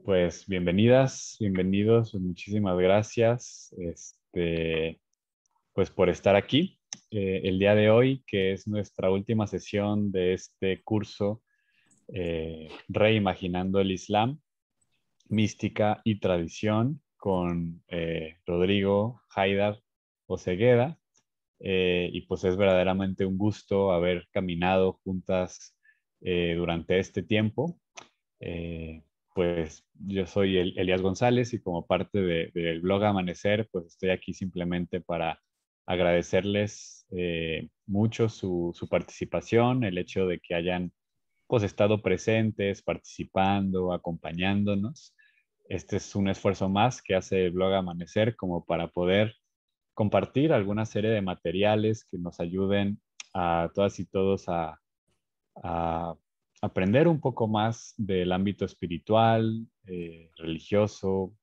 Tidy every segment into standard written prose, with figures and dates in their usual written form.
Pues bienvenidas, bienvenidos, muchísimas gracias pues por estar aquí el día de hoy, que es nuestra última sesión de este curso Reimaginando el Islam, Mística y Tradición con Rodrigo Haidar Osegueda. Y pues es verdaderamente un gusto haber caminado juntas durante este tiempo. Eh, pues yo soy Elías González y como parte del blog Amanecer, pues estoy aquí simplemente para agradecerles mucho su participación, el hecho de que hayan pues estado presentes, participando, acompañándonos. Este es un esfuerzo más que hace el blog Amanecer como para poder compartir alguna serie de materiales que nos ayuden a todas y todos a aprender un poco más del ámbito espiritual, religioso,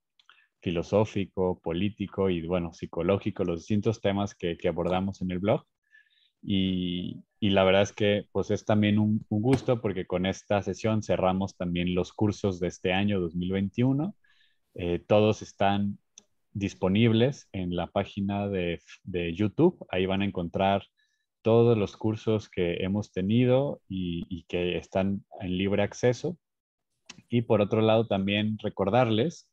filosófico, político y, bueno, psicológico, los distintos temas que abordamos en el blog. Y la verdad es que pues es también un gusto porque con esta sesión cerramos también los cursos de este año 2021. Todos están disponibles en la página de YouTube. Ahí van a encontrar todos los cursos que hemos tenido y que están en libre acceso. Y por otro lado, también recordarles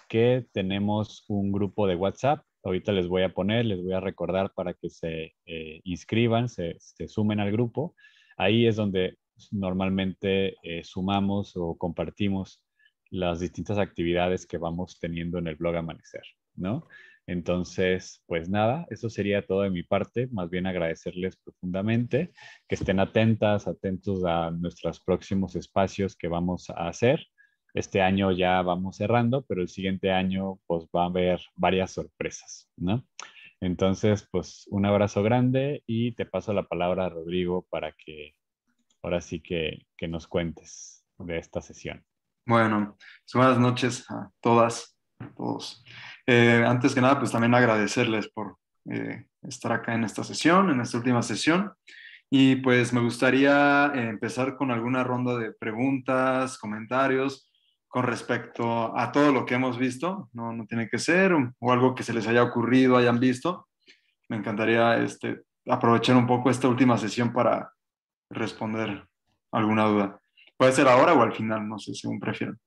que tenemos un grupo de WhatsApp. Ahorita les voy a poner, les voy a recordar para que se inscriban, se sumen al grupo. Ahí es donde normalmente sumamos o compartimos las distintas actividades que vamos teniendo en el blog Amanecer, ¿no? Entonces, pues nada, eso sería todo de mi parte. Más bien agradecerles profundamente que estén atentas, atentos a nuestros próximos espacios que vamos a hacer. Este año ya vamos cerrando, pero el siguiente año pues va a haber varias sorpresas, ¿no? Entonces, pues un abrazo grande y te paso la palabra a Rodrigo para que ahora sí que nos cuentes de esta sesión. Bueno, buenas noches a todas, a todos. Antes que nada, pues también agradecerles por estar acá en esta sesión, en esta última sesión. Y pues me gustaría empezar con alguna ronda de preguntas, comentarios con respecto a todo lo que hemos visto. No tiene que ser o algo que se les haya ocurrido, hayan visto. Me encantaría aprovechar un poco esta última sesión para responder alguna duda. Puede ser ahora o al final, no sé, según prefieran.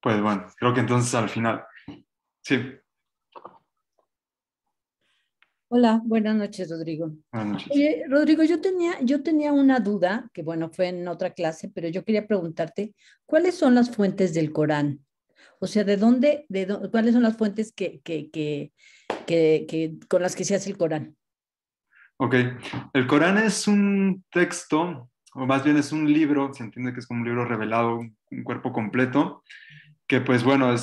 Pues bueno, creo que entonces al final. Sí, Hola, buenas noches, Rodrigo. buenas noches. Oye, Rodrigo, yo tenía una duda, que bueno, fue en otra clase, pero yo quería preguntarte, ¿cuáles son las fuentes del Corán? O sea, ¿cuáles son las fuentes con las que se hace el Corán? Ok, el Corán es un texto, o más bien es un libro, se entiende que es como un libro revelado, un cuerpo completo, que pues bueno,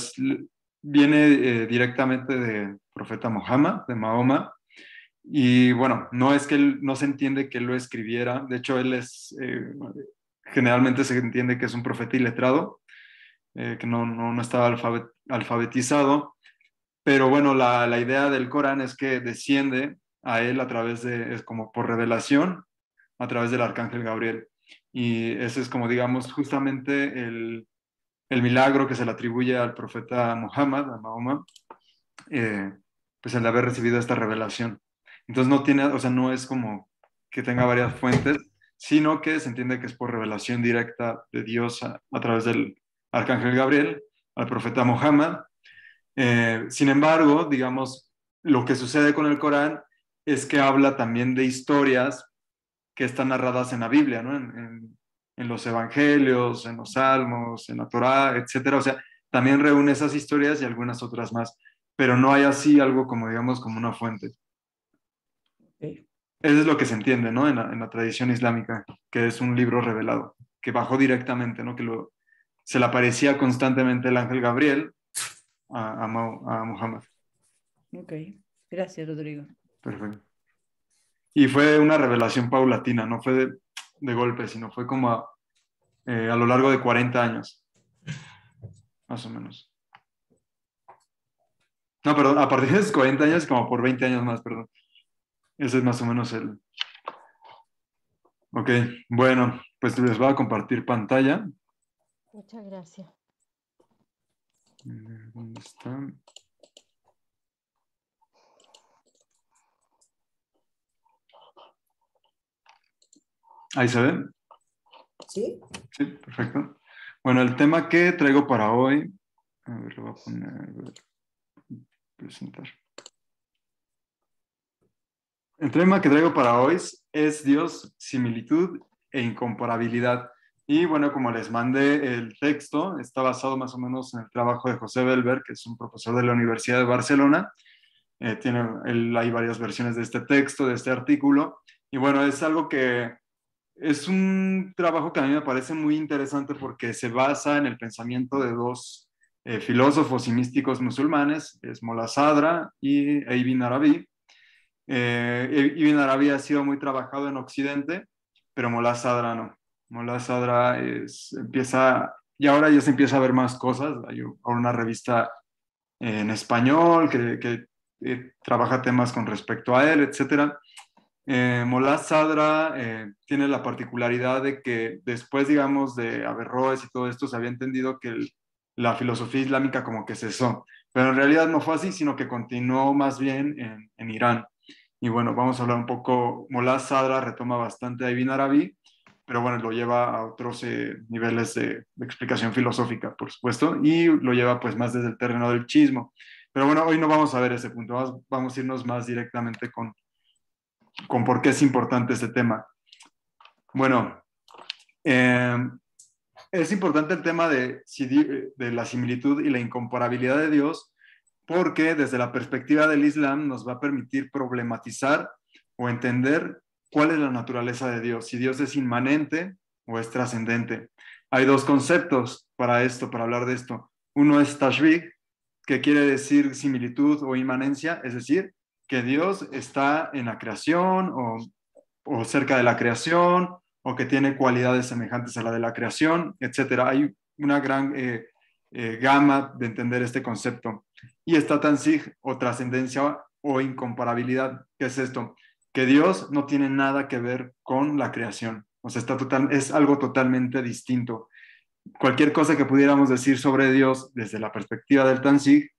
viene directamente del profeta Muhammad, de Mahoma, y bueno, no es que no se entiende que él lo escribiera, de hecho generalmente se entiende que es un profeta iletrado, que no estaba alfabetizado. Pero bueno, la idea del Corán es que desciende a él es como por revelación, a través del arcángel Gabriel. Y ese es como, digamos, justamente el milagro que se le atribuye al profeta Muhammad, a Mahoma, eh, pues el de haber recibido esta revelación. Entonces no tiene, o sea, no es como que tenga varias fuentes, sino que se entiende que es por revelación directa de Dios a través del arcángel Gabriel al profeta Muhammad. Sin embargo, digamos, lo que sucede con el Corán es que habla también de historias que están narradas en la Biblia, ¿no? En los evangelios, en los salmos, en la Torá, etcétera. O sea, también reúne esas historias y algunas otras más, pero no hay así algo como, digamos, como una fuente. Ok. Eso es lo que se entiende, ¿no? En la tradición islámica, que es un libro revelado, que bajó directamente, ¿no? Se le aparecía constantemente el ángel Gabriel a Muhammad. Ok, gracias, Rodrigo. Perfecto. Y fue una revelación paulatina, no fue de golpe, sino fue como a lo largo de 40 años, más o menos. No, perdón, a partir de esos 40 años, como por 20 años más, perdón. Ese es más o menos el... Ok, bueno, pues les voy a compartir pantalla. Muchas gracias. ¿Dónde está? Ahí se ve. ¿Sí? Sí, perfecto. Bueno, el tema que traigo para hoy, a ver, lo voy a poner, a ver, presentar. El tema que traigo para hoy es Dios, similitud e incomparabilidad. Y bueno, como les mandé el texto, está basado más o menos en el trabajo de José Belver, que es un profesor de la Universidad de Barcelona. Hay varias versiones de este texto, de este artículo. Y bueno, es algo que es un trabajo que a mí me parece muy interesante porque se basa en el pensamiento de dos filósofos y místicos musulmanes, es Molla Sadra y Ibn Arabi. Ibn Arabi ha sido muy trabajado en Occidente, pero Molla Sadra no. Molla Sadra empieza, y ahora ya se empieza a ver más cosas. Hay una revista en español que trabaja temas con respecto a él, etcétera. Molla Sadra tiene la particularidad de que después, digamos, de Averroes y todo esto, se había entendido que la filosofía islámica como que cesó, pero en realidad no fue así, sino que continuó más bien en Irán. Y bueno, vamos a hablar un poco, Molla Sadra retoma bastante a Ibn Arabi, pero bueno, lo lleva a otros niveles de explicación filosófica, por supuesto, y lo lleva pues más desde el terreno del chismo. Pero bueno, hoy no vamos a ver ese punto, vamos a irnos más directamente con por qué es importante este tema. Bueno, eh, es importante el tema de la similitud y la incomparabilidad de Dios porque desde la perspectiva del Islam nos va a permitir problematizar o entender cuál es la naturaleza de Dios, si Dios es inmanente o es trascendente. Hay dos conceptos para esto, para hablar de esto. Uno es tashbih, que quiere decir similitud o inmanencia, es decir, que Dios está en la creación o cerca de la creación, o que tiene cualidades semejantes a la de la creación, etcétera. Hay una gran gama de entender este concepto. Y está Tanzig, o trascendencia o incomparabilidad. ¿Qué es esto? Que Dios no tiene nada que ver con la creación. O sea, es algo totalmente distinto. Cualquier cosa que pudiéramos decir sobre Dios desde la perspectiva del Tanzig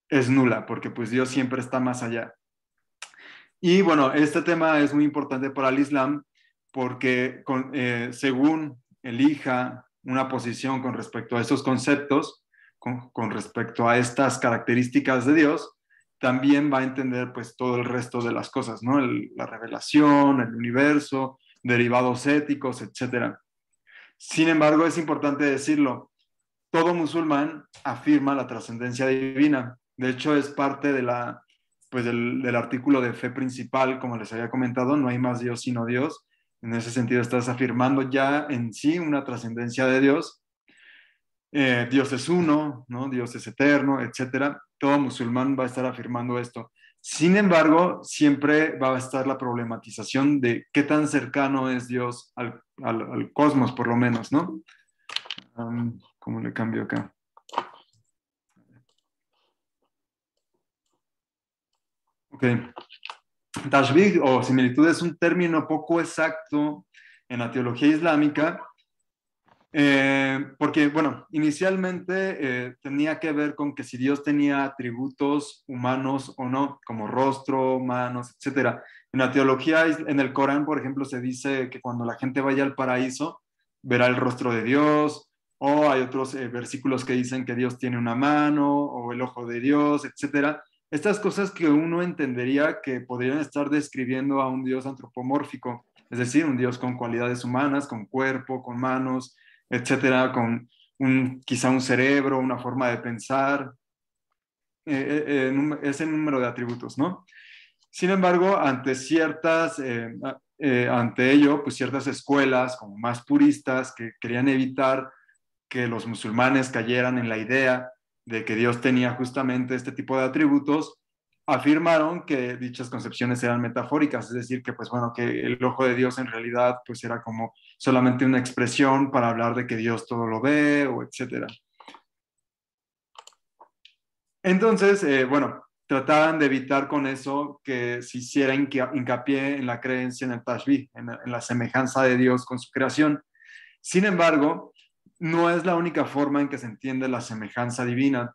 es nula, porque pues Dios siempre está más allá. Y bueno, este tema es muy importante para el Islam porque según elija una posición con respecto a estos conceptos, con respecto a estas características de Dios, también va a entender pues todo el resto de las cosas, ¿no? La revelación, el universo, derivados éticos, etc. Sin embargo, es importante decirlo, todo musulmán afirma la trascendencia divina. De hecho, es parte del artículo de fe principal, como les había comentado, no hay más Dios sino Dios. En ese sentido, estás afirmando ya en sí una trascendencia de Dios. Dios es uno, ¿no? Dios es eterno, etcétera. Todo musulmán va a estar afirmando esto. Sin embargo, siempre va a estar la problematización de qué tan cercano es Dios al cosmos, por lo menos, ¿no? ¿Cómo le cambio acá? Ok. Tashbih o similitud es un término poco exacto en la teología islámica, porque, bueno, inicialmente tenía que ver con que si Dios tenía atributos humanos o no, como rostro, manos, etc. En la teología, en el Corán, por ejemplo, se dice que cuando la gente vaya al paraíso, verá el rostro de Dios, o hay otros versículos que dicen que Dios tiene una mano, o el ojo de Dios, etc. Estas cosas que uno entendería que podrían estar describiendo a un Dios antropomórfico, es decir, un Dios con cualidades humanas, con cuerpo, con manos, etcétera, con quizá un cerebro, una forma de pensar, ese número de atributos, ¿no? Sin embargo, ante ello, pues ciertas escuelas como más puristas que querían evitar que los musulmanes cayeran en la idea de que Dios tenía justamente este tipo de atributos, afirmaron que dichas concepciones eran metafóricas, es decir, que pues bueno, que el ojo de Dios en realidad pues era como solamente una expresión para hablar de que Dios todo lo ve o etcétera. Entonces, bueno, trataban de evitar con eso que se hiciera hincapié en la creencia en el tashbih, en la semejanza de Dios con su creación. Sin embargo, no es la única forma en que se entiende la semejanza divina.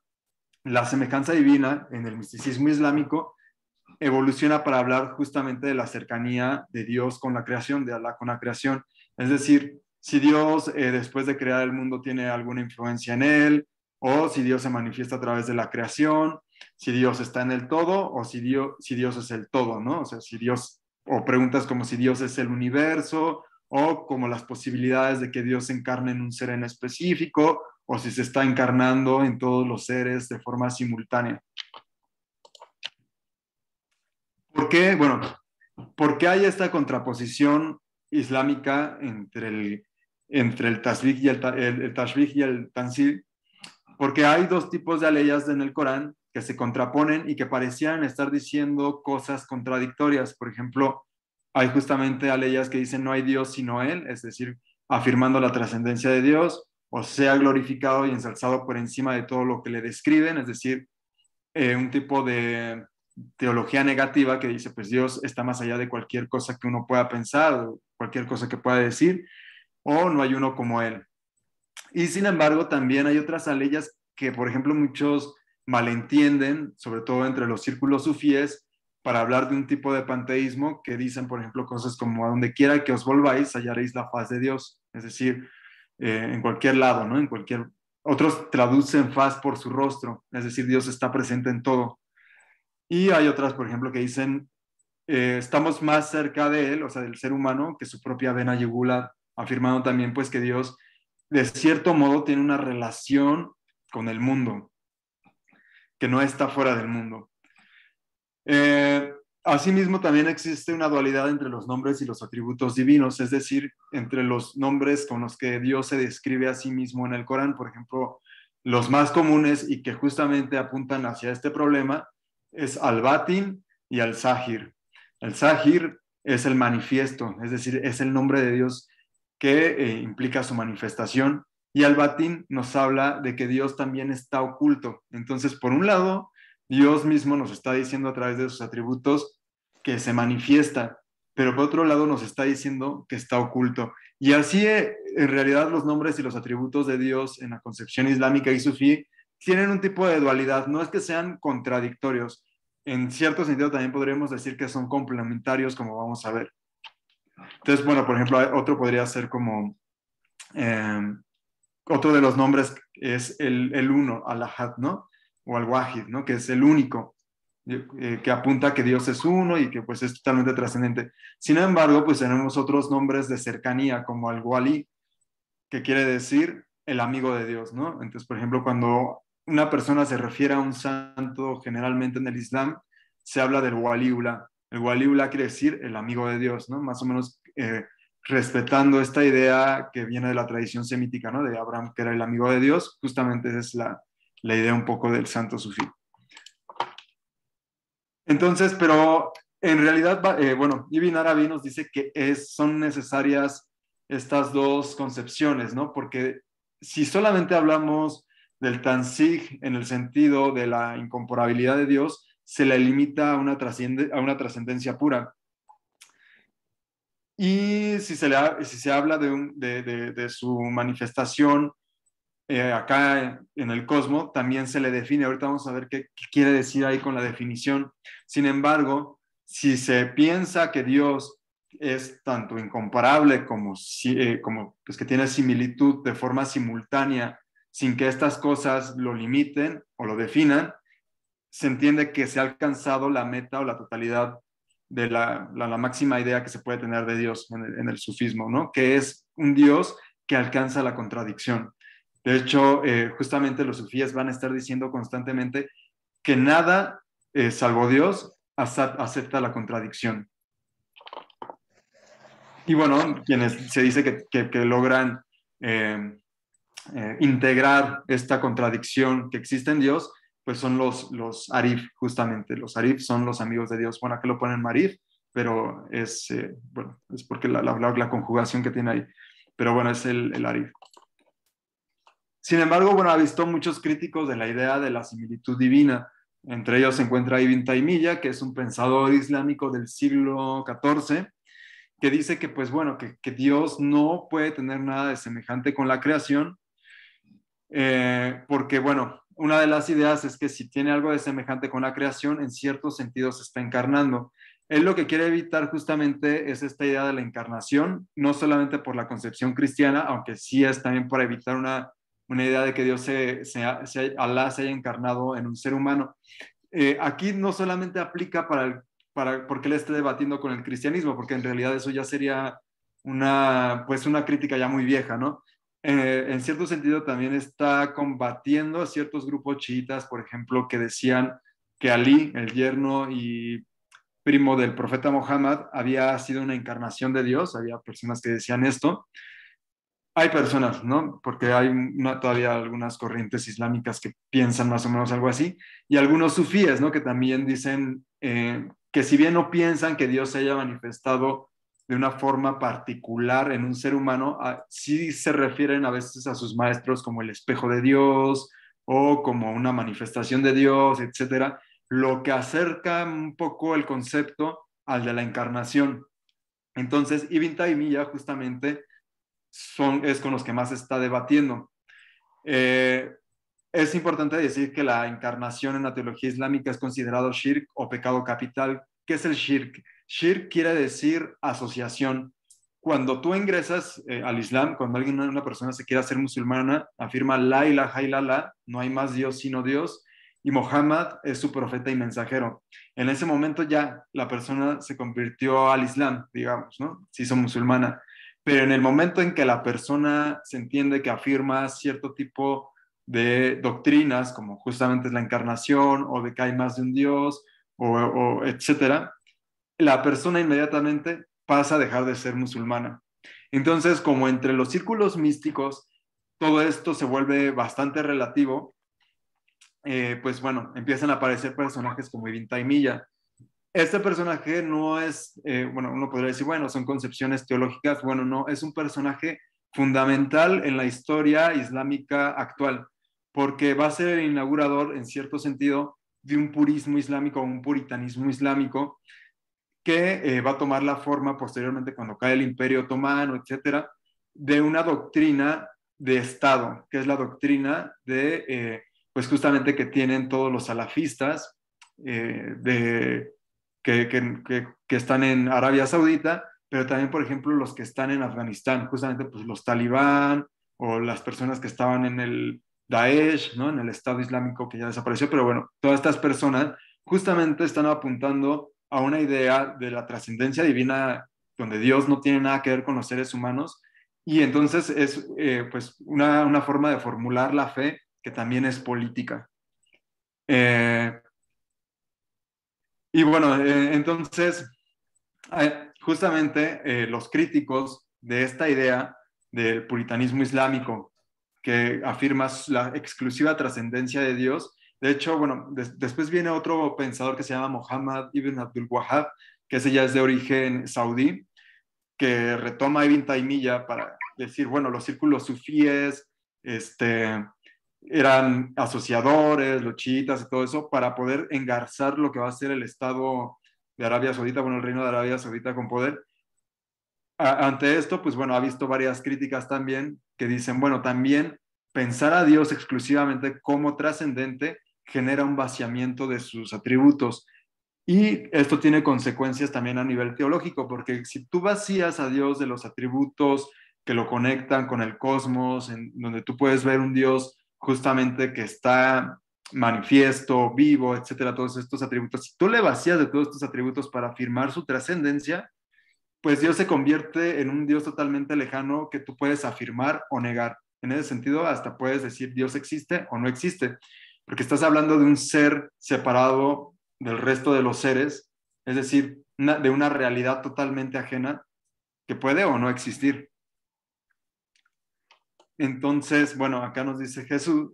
La semejanza divina en el misticismo islámico evoluciona para hablar justamente de la cercanía de Dios con la creación, de Allah con la creación. Es decir, si Dios después de crear el mundo tiene alguna influencia en él, o si Dios se manifiesta a través de la creación, si Dios está en el todo o si Dios es el todo, ¿no? O sea, si Dios, o preguntas como si Dios es el universo, o como las posibilidades de que Dios se encarne en un ser en específico, o si se está encarnando en todos los seres de forma simultánea. ¿Por qué? Bueno, ¿por qué hay esta contraposición islámica entre el tasbih y el tashbih y el tanzil? Porque hay dos tipos de aleyas en el Corán que se contraponen y que parecían estar diciendo cosas contradictorias. Por ejemplo, hay justamente aleyas que dicen no hay Dios sino Él, es decir, afirmando la trascendencia de Dios, o sea glorificado y ensalzado por encima de todo lo que le describen, es decir, un tipo de teología negativa que dice, pues Dios está más allá de cualquier cosa que uno pueda pensar, o cualquier cosa que pueda decir, o no hay uno como Él. Y sin embargo, también hay otras aleyas que, por ejemplo, muchos malentienden, sobre todo entre los círculos sufíes, para hablar de un tipo de panteísmo que dicen, por ejemplo, cosas como a donde quiera que os volváis, hallaréis la faz de Dios. Es decir, en cualquier lado, ¿no? En cualquier... Otros traducen faz por su rostro, es decir, Dios está presente en todo. Y hay otras, por ejemplo, que dicen, estamos más cerca de Él, o sea, del ser humano, que su propia vena yugular, afirmando también, pues, que Dios de cierto modo tiene una relación con el mundo, que no está fuera del mundo. Asimismo, también existe una dualidad entre los nombres y los atributos divinos, es decir, entre los nombres con los que Dios se describe a sí mismo en el Corán. Por ejemplo, los más comunes y que justamente apuntan hacia este problema es Al-Batin y Al-Zahir. El Zahir es el manifiesto, es decir, es el nombre de Dios que implica su manifestación, y Al-Batin nos habla de que Dios también está oculto. Entonces, por un lado, Dios mismo nos está diciendo a través de sus atributos que se manifiesta, pero por otro lado nos está diciendo que está oculto. Y así, en realidad, los nombres y los atributos de Dios en la concepción islámica y sufí tienen un tipo de dualidad. No es que sean contradictorios. En cierto sentido, también podríamos decir que son complementarios, como vamos a ver. Entonces, bueno, por ejemplo, otro podría ser como, otro de los nombres es el uno, Al-Ahad, ¿no? O Al-Wahid, ¿no? Que es el único, que apunta a que Dios es uno y que pues es totalmente trascendente. Sin embargo, pues tenemos otros nombres de cercanía, como Al-Wali, que quiere decir el amigo de Dios, ¿no? Entonces, por ejemplo, cuando una persona se refiere a un santo, generalmente en el Islam, se habla del Waliullah. El Waliullah quiere decir el amigo de Dios, ¿no? Más o menos respetando esta idea que viene de la tradición semítica, ¿no? De Abraham, que era el amigo de Dios. Justamente esa es la idea un poco del santo sufí. Entonces, pero en realidad, bueno, Ibn Arabi nos dice que son necesarias estas dos concepciones, ¿no? Porque si solamente hablamos del tanzih en el sentido de la incomparabilidad de Dios, se le limita a una trascendencia pura. Y si se habla de su manifestación acá en el cosmos, también se le define. Ahorita vamos a ver qué quiere decir ahí con la definición. Sin embargo, si se piensa que Dios es tanto incomparable como pues que tiene similitud de forma simultánea, sin que estas cosas lo limiten o lo definan, se entiende que se ha alcanzado la meta o la totalidad de la máxima idea que se puede tener de Dios en el sufismo, ¿no? Que es un Dios que alcanza la contradicción. De hecho, justamente los sufíes van a estar diciendo constantemente que nada, salvo Dios, acepta la contradicción. Y bueno, quienes se dice que logran integrar esta contradicción que existe en Dios, pues son los Arif, justamente. Los Arif son los amigos de Dios. Bueno, aquí lo ponen Marif, pero bueno, es porque la conjugación que tiene ahí. Pero bueno, es el Arif. Sin embargo, bueno, ha visto muchos críticos de la idea de la similitud divina, Entre ellos se encuentra Ibn Taymiyya, que es un pensador islámico del siglo XIV, que dice que, pues bueno, que Dios no puede tener nada de semejante con la creación, porque, bueno, una de las ideas es que si tiene algo de semejante con la creación, en ciertos sentidos se está encarnando. Él lo que quiere evitar justamente es esta idea de la encarnación, no solamente por la concepción cristiana, aunque sí es también para evitar una idea de que Dios Alá se haya encarnado en un ser humano. Aquí no solamente aplica porque él esté debatiendo con el cristianismo, porque en realidad eso ya sería pues una crítica ya muy vieja, ¿no? En cierto sentido también está combatiendo a ciertos grupos chiitas, por ejemplo, que decían que Ali, el yerno y primo del profeta Muhammad, había sido una encarnación de Dios. Había personas que decían esto. Hay personas, ¿no? Porque hay todavía algunas corrientes islámicas que piensan más o menos algo así, y algunos sufíes, ¿no? Que también dicen que si bien no piensan que Dios se haya manifestado de una forma particular en un ser humano, sí se refieren a veces a sus maestros como el espejo de Dios o como una manifestación de Dios, etcétera, lo que acerca un poco el concepto al de la encarnación. Entonces, Ibn Taymiyya justamente es con los que más se está debatiendo. Es importante decir que la encarnación en la teología islámica es considerado shirk o pecado capital. ¿Qué es el shirk? Shirk quiere decir asociación. Cuando tú ingresas al Islam, cuando una persona se quiere hacer musulmana, afirma la ilaha illallah, no hay más Dios sino Dios, y Muhammad es su profeta y mensajero. En ese momento ya la persona se convirtió al Islam, digamos, ¿no? Se hizo musulmana. Pero en el momento en que la persona se entiende que afirma cierto tipo de doctrinas, como justamente es la encarnación, o de que hay más de un Dios, o etcétera, la persona inmediatamente pasa a dejar de ser musulmana. Entonces, como entre los círculos místicos, todo esto se vuelve bastante relativo, pues bueno, empiezan a aparecer personajes como Ibn Taymiyya. Este personaje no es, bueno, uno podría decir, bueno, son concepciones teológicas. Bueno, no, es un personaje fundamental en la historia islámica actual, porque va a ser el inaugurador, en cierto sentido, de un purismo islámico, un puritanismo islámico, que va a tomar la forma posteriormente, cuando cae el Imperio Otomano, etcétera, de una doctrina de Estado, que es la doctrina pues justamente que tienen todos los salafistas, que están en Arabia Saudita, pero también, por ejemplo, los que están en Afganistán, justamente pues los talibán o las personas que estaban en el Daesh, ¿no? En el Estado Islámico que ya desapareció, pero bueno, todas estas personas justamente están apuntando a una idea de la trascendencia divina donde Dios no tiene nada que ver con los seres humanos, y entonces es pues una forma de formular la fe que también es política. Y bueno, entonces, justamente los críticos de esta idea del puritanismo islámico que afirma la exclusiva trascendencia de Dios. De hecho, bueno, después viene otro pensador que se llama Muhammad ibn Abdul Wahhab, que ese ya es de origen saudí, que retoma a Ibn Taymiyya para decir, bueno, los círculos sufíes eran asociadores, los chiitas y todo eso, para poder engarzar lo que va a ser el Estado de Arabia Saudita, bueno, el Reino de Arabia Saudita con poder. Ante esto, pues bueno, ha visto varias críticas también que dicen, bueno, también pensar a Dios exclusivamente como trascendente genera un vaciamiento de sus atributos. Y esto tiene consecuencias también a nivel teológico, porque si tú vacías a Dios de los atributos que lo conectan con el cosmos, en donde tú puedes ver un Dios justamente que está manifiesto, vivo, etcétera, todos estos atributos, si tú le vacías de todos estos atributos para afirmar su trascendencia, pues Dios se convierte en un Dios totalmente lejano que tú puedes afirmar o negar. En ese sentido, hasta puedes decir Dios existe o no existe, porque estás hablando de un ser separado del resto de los seres, es decir, de una realidad totalmente ajena que puede o no existir. Entonces, bueno, acá nos dice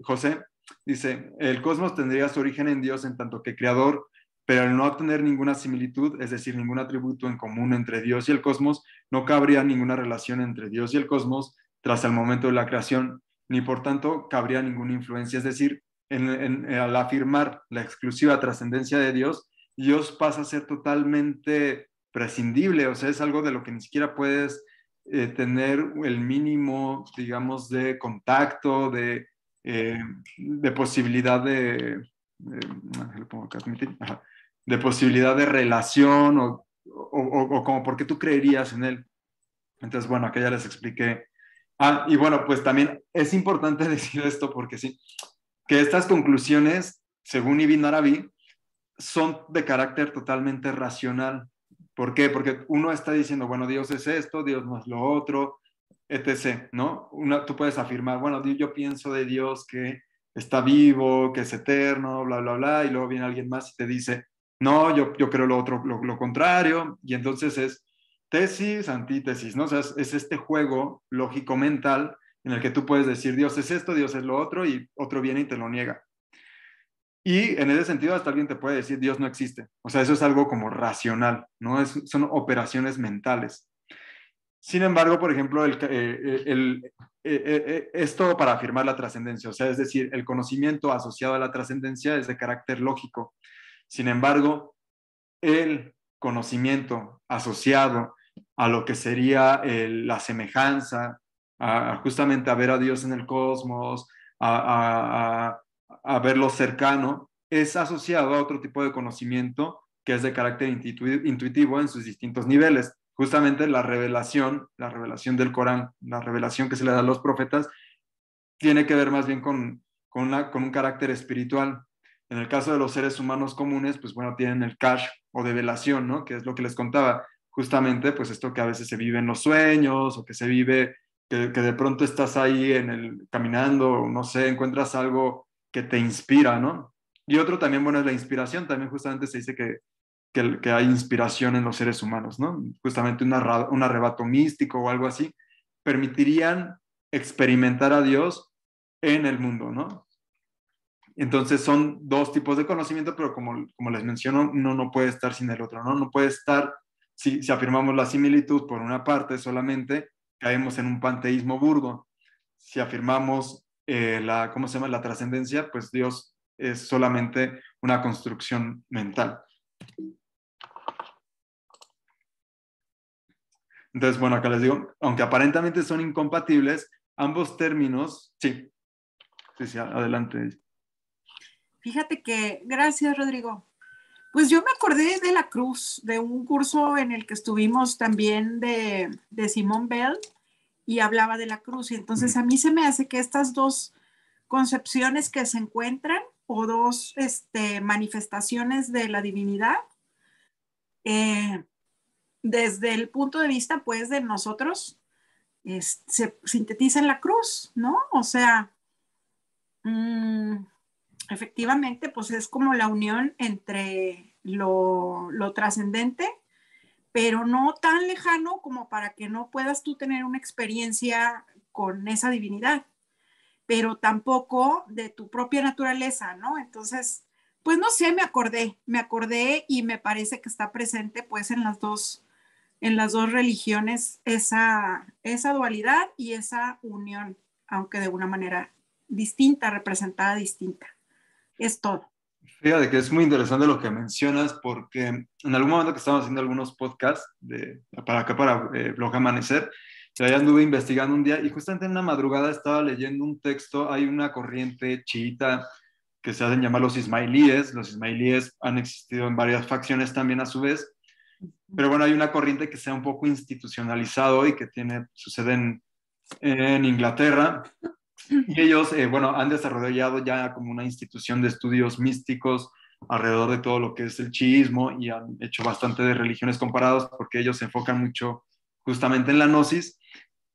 José, dice, el cosmos tendría su origen en Dios en tanto que creador, pero al no tener ninguna similitud, es decir, ningún atributo en común entre Dios y el cosmos, no cabría ninguna relación entre Dios y el cosmos tras el momento de la creación, ni por tanto cabría ninguna influencia, es decir, al afirmar la exclusiva trascendencia de Dios, Dios pasa a ser totalmente prescindible, o sea, es algo de lo que ni siquiera puedes tener el mínimo, digamos, de contacto, de posibilidad de posibilidad de relación o como por qué tú creerías en él. Entonces, bueno, acá ya les expliqué. Y bueno, pues también es importante decir esto porque sí, que estas conclusiones, según Ibn Arabi, son de carácter totalmente racional. ¿Por qué? Porque uno está diciendo, bueno, Dios es esto, Dios no es lo otro, etc., ¿no? Tú puedes afirmar, bueno, yo pienso de Dios que está vivo, que es eterno, bla, bla, bla, y luego viene alguien más y te dice, no, yo creo lo otro, lo contrario, y entonces es tesis, antítesis, ¿no? O sea, es este juego lógico-mental en el que tú puedes decir, Dios es esto, Dios es lo otro, y otro viene y te lo niega. Y en ese sentido, hasta alguien te puede decir, Dios no existe. O sea, eso es algo como racional, ¿no? Son operaciones mentales. Sin embargo, por ejemplo, esto para afirmar la trascendencia, o sea, es decir, el conocimiento asociado a la trascendencia es de carácter lógico. Sin embargo, el conocimiento asociado a lo que sería la semejanza, justamente a ver a Dios en el cosmos, a verlo cercano, es asociado a otro tipo de conocimiento que es de carácter intuitivo en sus distintos niveles. Justamente la revelación del Corán, la revelación que se le da a los profetas, tiene que ver más bien con un carácter espiritual. En el caso de los seres humanos comunes, pues bueno, tienen el kashf o develación, ¿no? Que es lo que les contaba. Justamente, pues esto que a veces se vive en los sueños o que se vive, que de pronto estás ahí caminando, no sé, encuentras algo que te inspira, ¿no? Y otro también, bueno, es la inspiración. También justamente se dice que hay inspiración en los seres humanos, ¿no? Justamente un arrebato místico o algo así, permitirían experimentar a Dios en el mundo, ¿no? Entonces son dos tipos de conocimiento, pero como les menciono, uno no puede estar sin el otro, ¿no? No puede estar, si afirmamos la similitud por una parte solamente, caemos en un panteísmo burdo. Si afirmamos ¿cómo se llama? La trascendencia, pues Dios es solamente una construcción mental. Entonces, bueno, acá les digo, aunque aparentemente son incompatibles, ambos términos, sí, adelante. Fíjate que, gracias, Rodrigo. Pues yo me acordé de la cruz, de un curso en el que estuvimos también de Simone Bell y hablaba de la cruz. Y entonces a mí se me hace que estas dos concepciones que se encuentran o dos manifestaciones de la divinidad, desde el punto de vista pues de nosotros, se sintetiza en la cruz, ¿no? O sea, efectivamente, pues es como la unión entre lo trascendente, pero no tan lejano como para que no puedas tú tener una experiencia con esa divinidad, pero tampoco de tu propia naturaleza, ¿no? Entonces, pues no sé, me acordé y me parece que está presente pues en las dos religiones esa dualidad y esa unión, aunque de una manera distinta, representada distinta. Es todo. Fíjate que es muy interesante lo que mencionas porque en algún momento que estábamos haciendo algunos podcasts para Blog Amanecer, ya anduve investigando un día y justamente en una madrugada estaba leyendo un texto. Hay una corriente chiita que se hacen llamar los ismailíes. Los ismailíes han existido en varias facciones también a su vez, pero bueno, hay una corriente que se ha un poco institucionalizado y que sucede en Inglaterra. Y ellos, bueno, han desarrollado ya como una institución de estudios místicos alrededor de todo lo que es el chiismo y han hecho bastante de religiones comparadas porque ellos se enfocan mucho justamente en la gnosis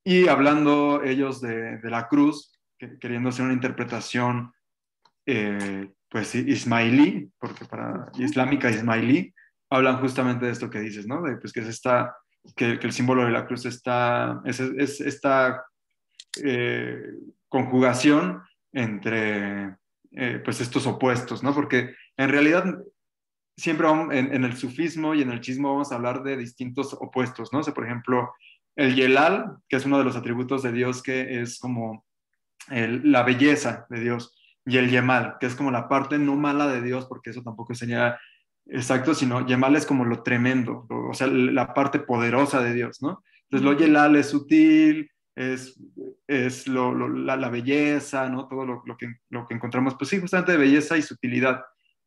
y hablando ellos de la cruz, queriendo hacer una interpretación pues ismailí, porque islámica ismailí, hablan justamente de esto que dices, ¿no? De, pues que es que el símbolo de la cruz es esta conjugación entre pues estos opuestos, ¿no? Porque en realidad siempre en el sufismo y en el chismo vamos a hablar de distintos opuestos, ¿no? O sea, por ejemplo, el Yelal, que es uno de los atributos de Dios, que es como la belleza de Dios. y el yemal, que es como la parte no mala de Dios, porque eso tampoco sería exacto, sino yemal es como lo tremendo, o sea, la parte poderosa de Dios, ¿no? Entonces lo yelal es sutil, es la belleza, ¿no? Todo lo que encontramos, pues sí, justamente de belleza y sutilidad.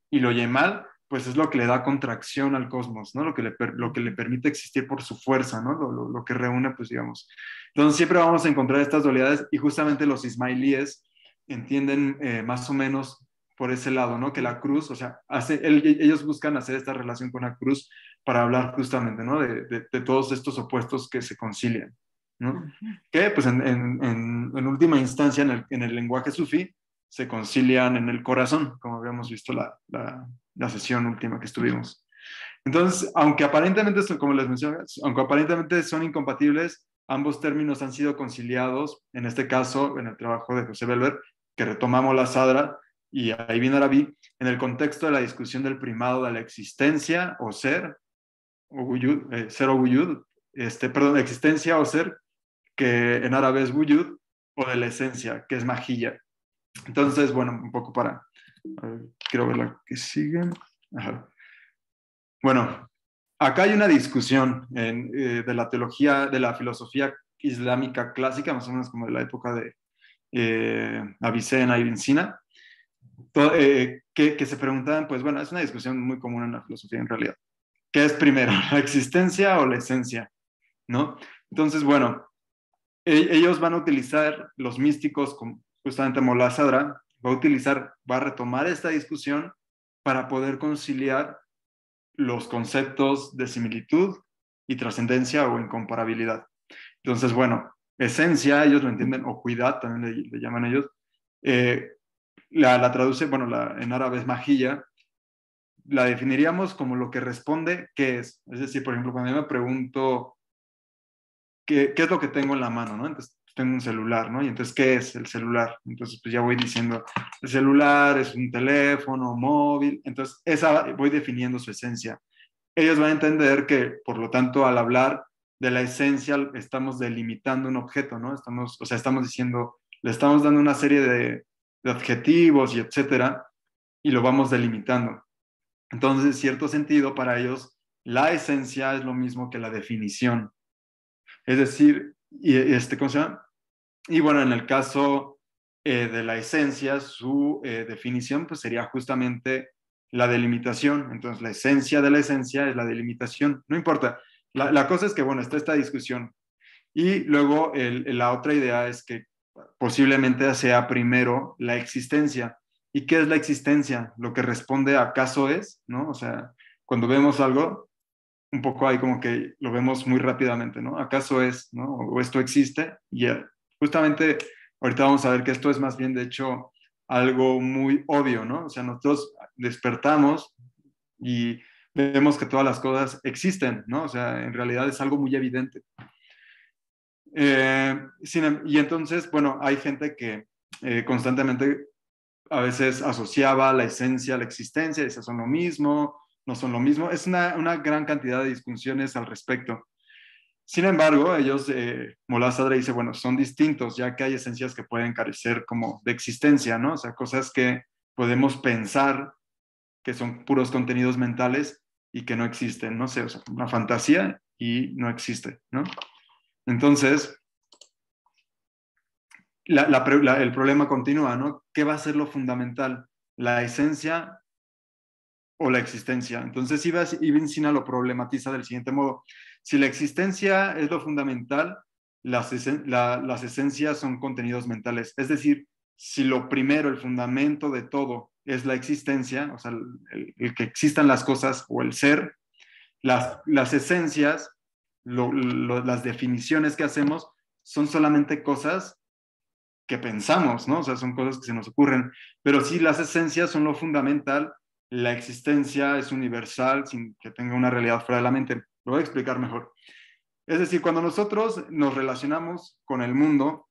Y lo yemal, pues es lo que le da contracción al cosmos, ¿no? Lo que le permite existir por su fuerza, ¿no? Lo que reúne, pues digamos. Entonces siempre vamos a encontrar estas dualidades y justamente los ismailíes entienden más o menos por ese lado, ¿no? Que la cruz, o sea, ellos buscan hacer esta relación con la cruz para hablar justamente, ¿no? De todos estos opuestos que se concilian, ¿no? Que, pues, en última instancia, en el lenguaje sufí, se concilian en el corazón, como habíamos visto la sesión última que estuvimos. Entonces, aunque aparentemente, como les mencioné, aunque aparentemente son incompatibles, ambos términos han sido conciliados, en este caso, en el trabajo de José Belver, que retomamos la Sadra, y ahí viene Arabi, en el contexto de la discusión del primado de la existencia o ser, o wujud, ser o wujud, perdón, existencia o ser, que en árabe es wujud, o de la esencia, que es majilla. Entonces, bueno, un poco para, quiero ver la que sigue. Ajá. Bueno, acá hay una discusión de la teología, de la filosofía islámica clásica, más o menos como de la época de Avicena y Ibn Sina, que se preguntaban, pues bueno, es una discusión muy común en la filosofía en realidad. ¿Qué es primero, la existencia o la esencia? ¿No? Entonces, bueno, ellos van a utilizar, los místicos, como justamente Molla Sadra, va a retomar esta discusión para poder conciliar los conceptos de similitud y trascendencia o incomparabilidad. Entonces, bueno, esencia, ellos lo entienden, o cuidad, también le llaman ellos, la traduce, bueno, en árabe es majilla, la definiríamos como lo que responde qué es. Es decir, por ejemplo, cuando yo me pregunto qué es lo que tengo en la mano, ¿no? Entonces, tengo un celular, ¿no? Y entonces, ¿qué es el celular? Entonces, pues ya voy diciendo, el celular es un teléfono móvil, entonces voy definiendo su esencia. Ellos van a entender que, por lo tanto, al hablar de la esencia, estamos delimitando un objeto, ¿no? Estamos diciendo, le estamos dando una serie de adjetivos y etcétera, y lo vamos delimitando. Entonces, en cierto sentido, para ellos, la esencia es lo mismo que la definición. Es decir, ¿cómo se llama? Y bueno, en el caso de la esencia, su definición pues sería justamente la delimitación. Entonces, la esencia de la esencia es la delimitación. No importa. La cosa es que, bueno, está esta discusión. Y luego la otra idea es que posiblemente sea primero la existencia. ¿Y qué es la existencia? Lo que responde a acaso es, ¿no? O sea, cuando vemos algo, un poco ahí como que lo vemos muy rápidamente, ¿no? ¿Acaso es, ¿no? O esto existe. Y justamente ahorita vamos a ver que esto es más bien, de hecho, algo muy obvio, ¿no? O sea, nosotros despertamos y vemos que todas las cosas existen, ¿no? O sea, en realidad es algo muy evidente. Y entonces, bueno, hay gente que constantemente a veces asociaba la esencia a la existencia, esas son lo mismo, no son lo mismo. Es una gran cantidad de discusiones al respecto. Sin embargo, ellos, Molla Sadra dice, bueno, son distintos, ya que hay esencias que pueden carecer como de existencia, ¿no? O sea, cosas que podemos pensar que son puros contenidos mentales y que no existen, no sé, o sea, una fantasía y no existe, ¿no? Entonces, el problema continúa, ¿no? ¿Qué va a ser lo fundamental? ¿La esencia o la existencia? Entonces, Ibn Sina lo problematiza del siguiente modo. Si la existencia es lo fundamental, las esencias son contenidos mentales. Es decir, si lo primero, el fundamento de todo es la existencia, o sea, el que existan las cosas o el ser, las esencias, las definiciones que hacemos son solamente cosas que pensamos, ¿no? O sea, son cosas que se nos ocurren. Pero si las esencias son lo fundamental, la existencia es universal sin que tenga una realidad fuera de la mente. Lo voy a explicar mejor. Es decir, cuando nosotros nos relacionamos con el mundo,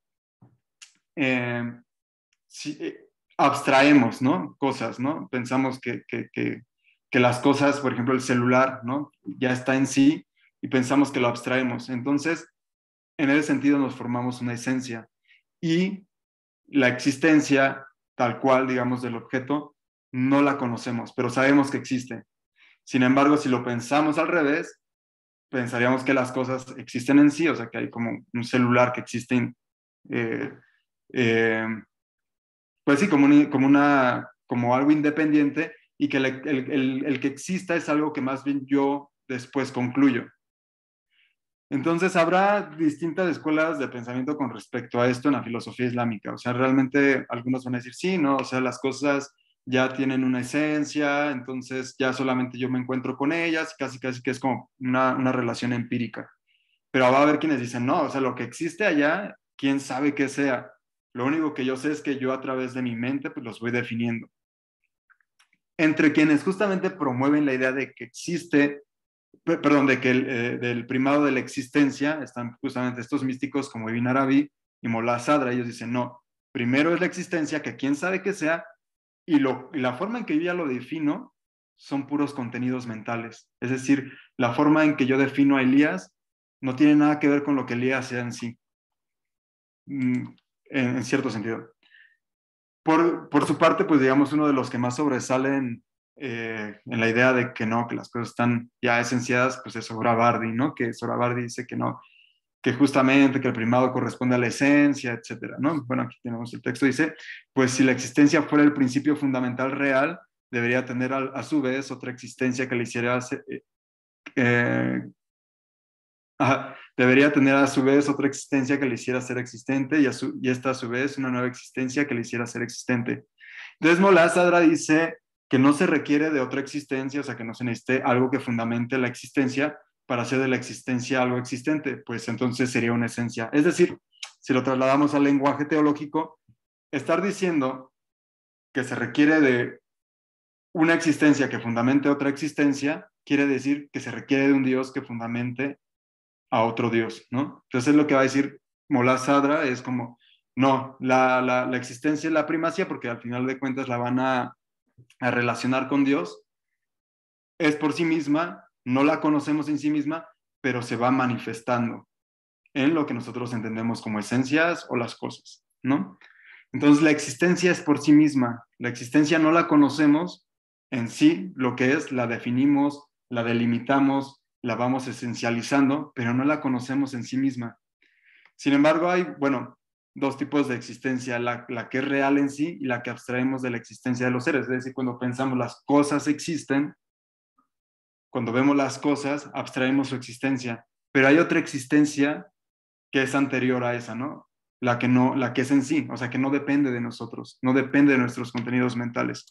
abstraemos, ¿no? Cosas, ¿no? Pensamos que las cosas, por ejemplo, el celular, ¿no? Ya está en sí y pensamos que lo abstraemos. Entonces, en ese sentido nos formamos una esencia. Y la existencia tal cual, digamos, del objeto, no la conocemos, pero sabemos que existe. Sin embargo, si lo pensamos al revés, pensaríamos que las cosas existen en sí, o sea, que hay como un celular que existe, pues sí, como algo independiente, y que el que exista es algo que más bien yo después concluyo. Entonces, habrá distintas escuelas de pensamiento con respecto a esto en la filosofía islámica. O sea, realmente algunos van a decir, sí, ¿no? O sea, las cosas ya tienen una esencia, entonces ya solamente yo me encuentro con ellas, casi casi que es como una relación empírica. Pero va a haber quienes dicen, no, o sea, lo que existe allá, quién sabe qué sea. Lo único que yo sé es que yo a través de mi mente pues los voy definiendo. Entre quienes justamente promueven la idea de que existe, perdón, de que del primado de la existencia, están justamente estos místicos como Ibn Arabi y Mullah Sadra. Ellos dicen, no, primero es la existencia, que quién sabe qué sea, y la forma en que yo ya lo defino son puros contenidos mentales. Es decir, la forma en que yo defino a Elías no tiene nada que ver con lo que Elías sea en sí, en cierto sentido. Por su parte, pues digamos, uno de los que más sobresalen en la idea de que no, que las cosas están ya esenciadas, pues es Sohravardi, ¿no? Que Sohravardi dice que no, que justamente que el primado corresponde a la esencia, etcétera, ¿no? Bueno, aquí tenemos el texto, dice, pues si la existencia fuera el principio fundamental real, debería tener a su vez otra existencia que le hiciera debería tener a su vez otra existencia que le hiciera ser existente, y esta a su vez una nueva existencia que le hiciera ser existente. Entonces Mullah Sadra dice que no se requiere de otra existencia, o sea, que no se necesite algo que fundamente la existencia para hacer de la existencia algo existente, pues entonces sería una esencia. Es decir, si lo trasladamos al lenguaje teológico, estar diciendo que se requiere de una existencia que fundamente otra existencia, quiere decir que se requiere de un Dios que fundamente a otro Dios, ¿no? Entonces lo que va a decir Mullah Sadra es como, no, la existencia es la primacía, porque al final de cuentas la van a relacionar con Dios, es por sí misma, no la conocemos en sí misma, pero se va manifestando en lo que nosotros entendemos como esencias o las cosas, ¿no? Entonces la existencia es por sí misma, la existencia no la conocemos en sí, lo que es, la definimos, la delimitamos, la vamos esencializando, pero no la conocemos en sí misma. Sin embargo, hay, bueno, dos tipos de existencia, la que es real en sí y la que abstraemos de la existencia de los seres. Es decir, cuando pensamos las cosas existen, cuando vemos las cosas, abstraemos su existencia, pero hay otra existencia que es anterior a esa, ¿no? La que es en sí, o sea, que no depende de nosotros, no depende de nuestros contenidos mentales.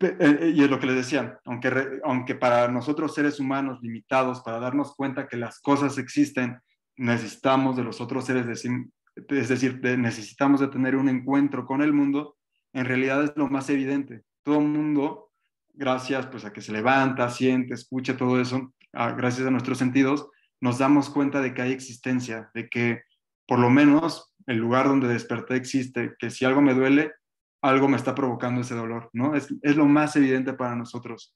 Y es lo que les decía, aunque para nosotros seres humanos limitados, para darnos cuenta que las cosas existen, necesitamos de los otros seres, es decir, necesitamos de tener un encuentro con el mundo, en realidad es lo más evidente. Todo el mundo, gracias pues a que se levanta, siente, escucha todo eso, gracias a nuestros sentidos, nos damos cuenta de que hay existencia, de que por lo menos el lugar donde desperté existe, que si algo me duele, algo me está provocando ese dolor, ¿no? Es lo más evidente para nosotros.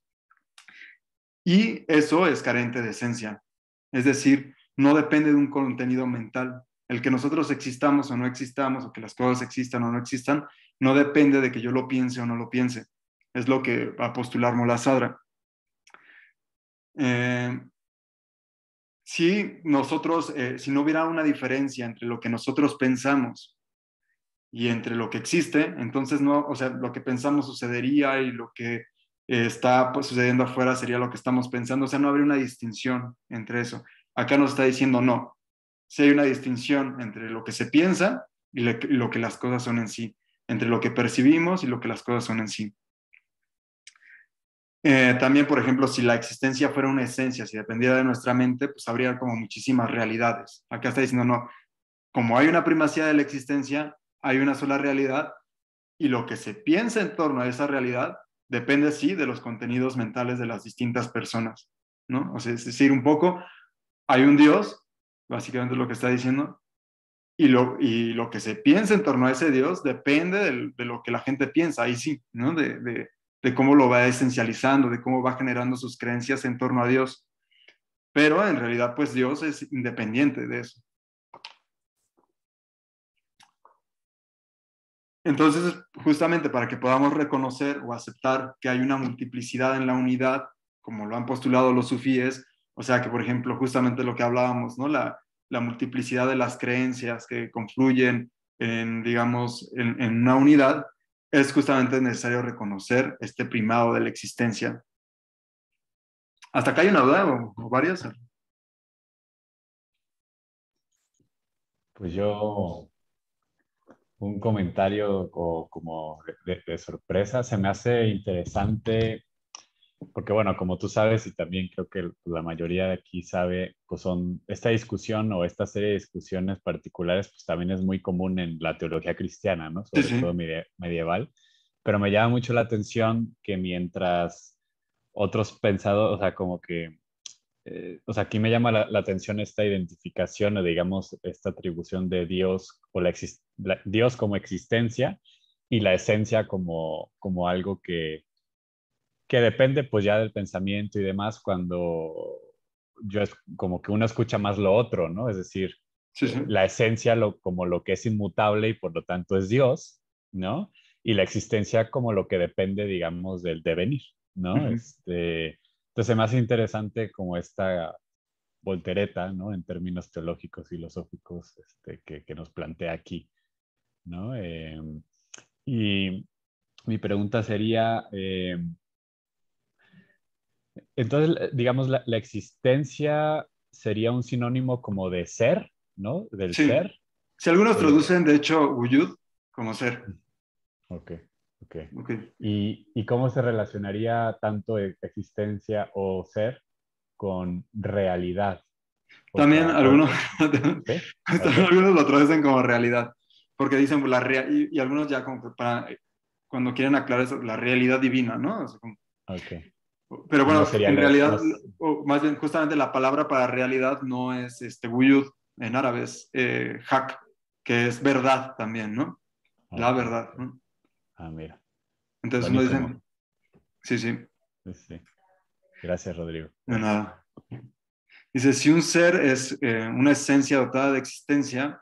Y eso es carente de esencia. Es decir, no depende de un contenido mental. El que nosotros existamos o no existamos, o que las cosas existan o no existan, no depende de que yo lo piense o no lo piense. Es lo que va a postular Mullah Sadra. Si no hubiera una diferencia entre lo que nosotros pensamos y entre lo que existe, entonces no, o sea, lo que pensamos sucedería y lo que está pues, sucediendo afuera sería lo que estamos pensando, o sea, no habría una distinción entre eso. Acá nos está diciendo no, sí hay una distinción entre lo que se piensa y lo que las cosas son en sí, entre lo que percibimos y lo que las cosas son en sí. También, por ejemplo, si la existencia fuera una esencia, si dependiera de nuestra mente, pues habría como muchísimas realidades. Acá está diciendo no, como hay una primacía de la existencia, hay una sola realidad, y lo que se piensa en torno a esa realidad depende, sí, de los contenidos mentales de las distintas personas, ¿no? O sea, es decir, un poco, hay un Dios, básicamente es lo que está diciendo, y lo que se piensa en torno a ese Dios depende de lo que la gente piensa, ahí sí, ¿no? De cómo lo va esencializando, de cómo va generando sus creencias en torno a Dios. Pero en realidad, pues Dios es independiente de eso. Entonces, justamente para que podamos reconocer o aceptar que hay una multiplicidad en la unidad, como lo han postulado los sufíes, o sea que, por ejemplo, justamente lo que hablábamos, ¿no? La multiplicidad de las creencias que confluyen en, digamos, en una unidad, es justamente necesario reconocer este primado de la existencia. ¿Hasta acá hay una duda o varias? Pues yo, un comentario como de sorpresa, se me hace interesante, porque bueno, como tú sabes y también creo que la mayoría de aquí sabe, pues esta discusión o esta serie de discusiones particulares, pues también es muy común en la teología cristiana, ¿no? Sí, Sobre sí. todo medieval, pero me llama mucho la atención que mientras otros pensados, o sea, como que o sea, aquí me llama la atención esta identificación o digamos esta atribución de Dios o Dios como existencia y la esencia como algo que depende pues ya del pensamiento y demás cuando yo es como que uno escucha más lo otro, ¿no? Es decir, Sí, sí. la esencia como lo que es inmutable y por lo tanto es Dios, ¿no? Y la existencia como lo que depende, digamos, del devenir, ¿no? Uh-huh. Entonces me hace interesante como esta voltereta, ¿no? En términos teológicos, filosóficos, que nos plantea aquí, ¿no? Y mi pregunta sería, entonces, digamos, la existencia sería un sinónimo como de ser, ¿no? Del Sí. ser. Si algunos Eh, traducen, de hecho, wujud como ser. ok, ok. Okay. ¿Y cómo se relacionaría tanto existencia o ser con realidad? O También sea, algunos, ¿sí? Ok, también algunos lo traducen como realidad, porque dicen pues, y algunos ya como que cuando quieren aclarar eso, la realidad divina, ¿no? O sea, ok. pero Y no bueno, sería en realidad, no, o más bien justamente la palabra para realidad no es wujud en árabe, es haq, que es verdad también, ¿no? La ok, verdad, ok. ¿no? Ah, mira, Entonces uno buenísimo. dicen, sí, sí, Sí, sí. Gracias, Rodrigo. de Gracias. nada. Dice, si un ser es una esencia dotada de existencia,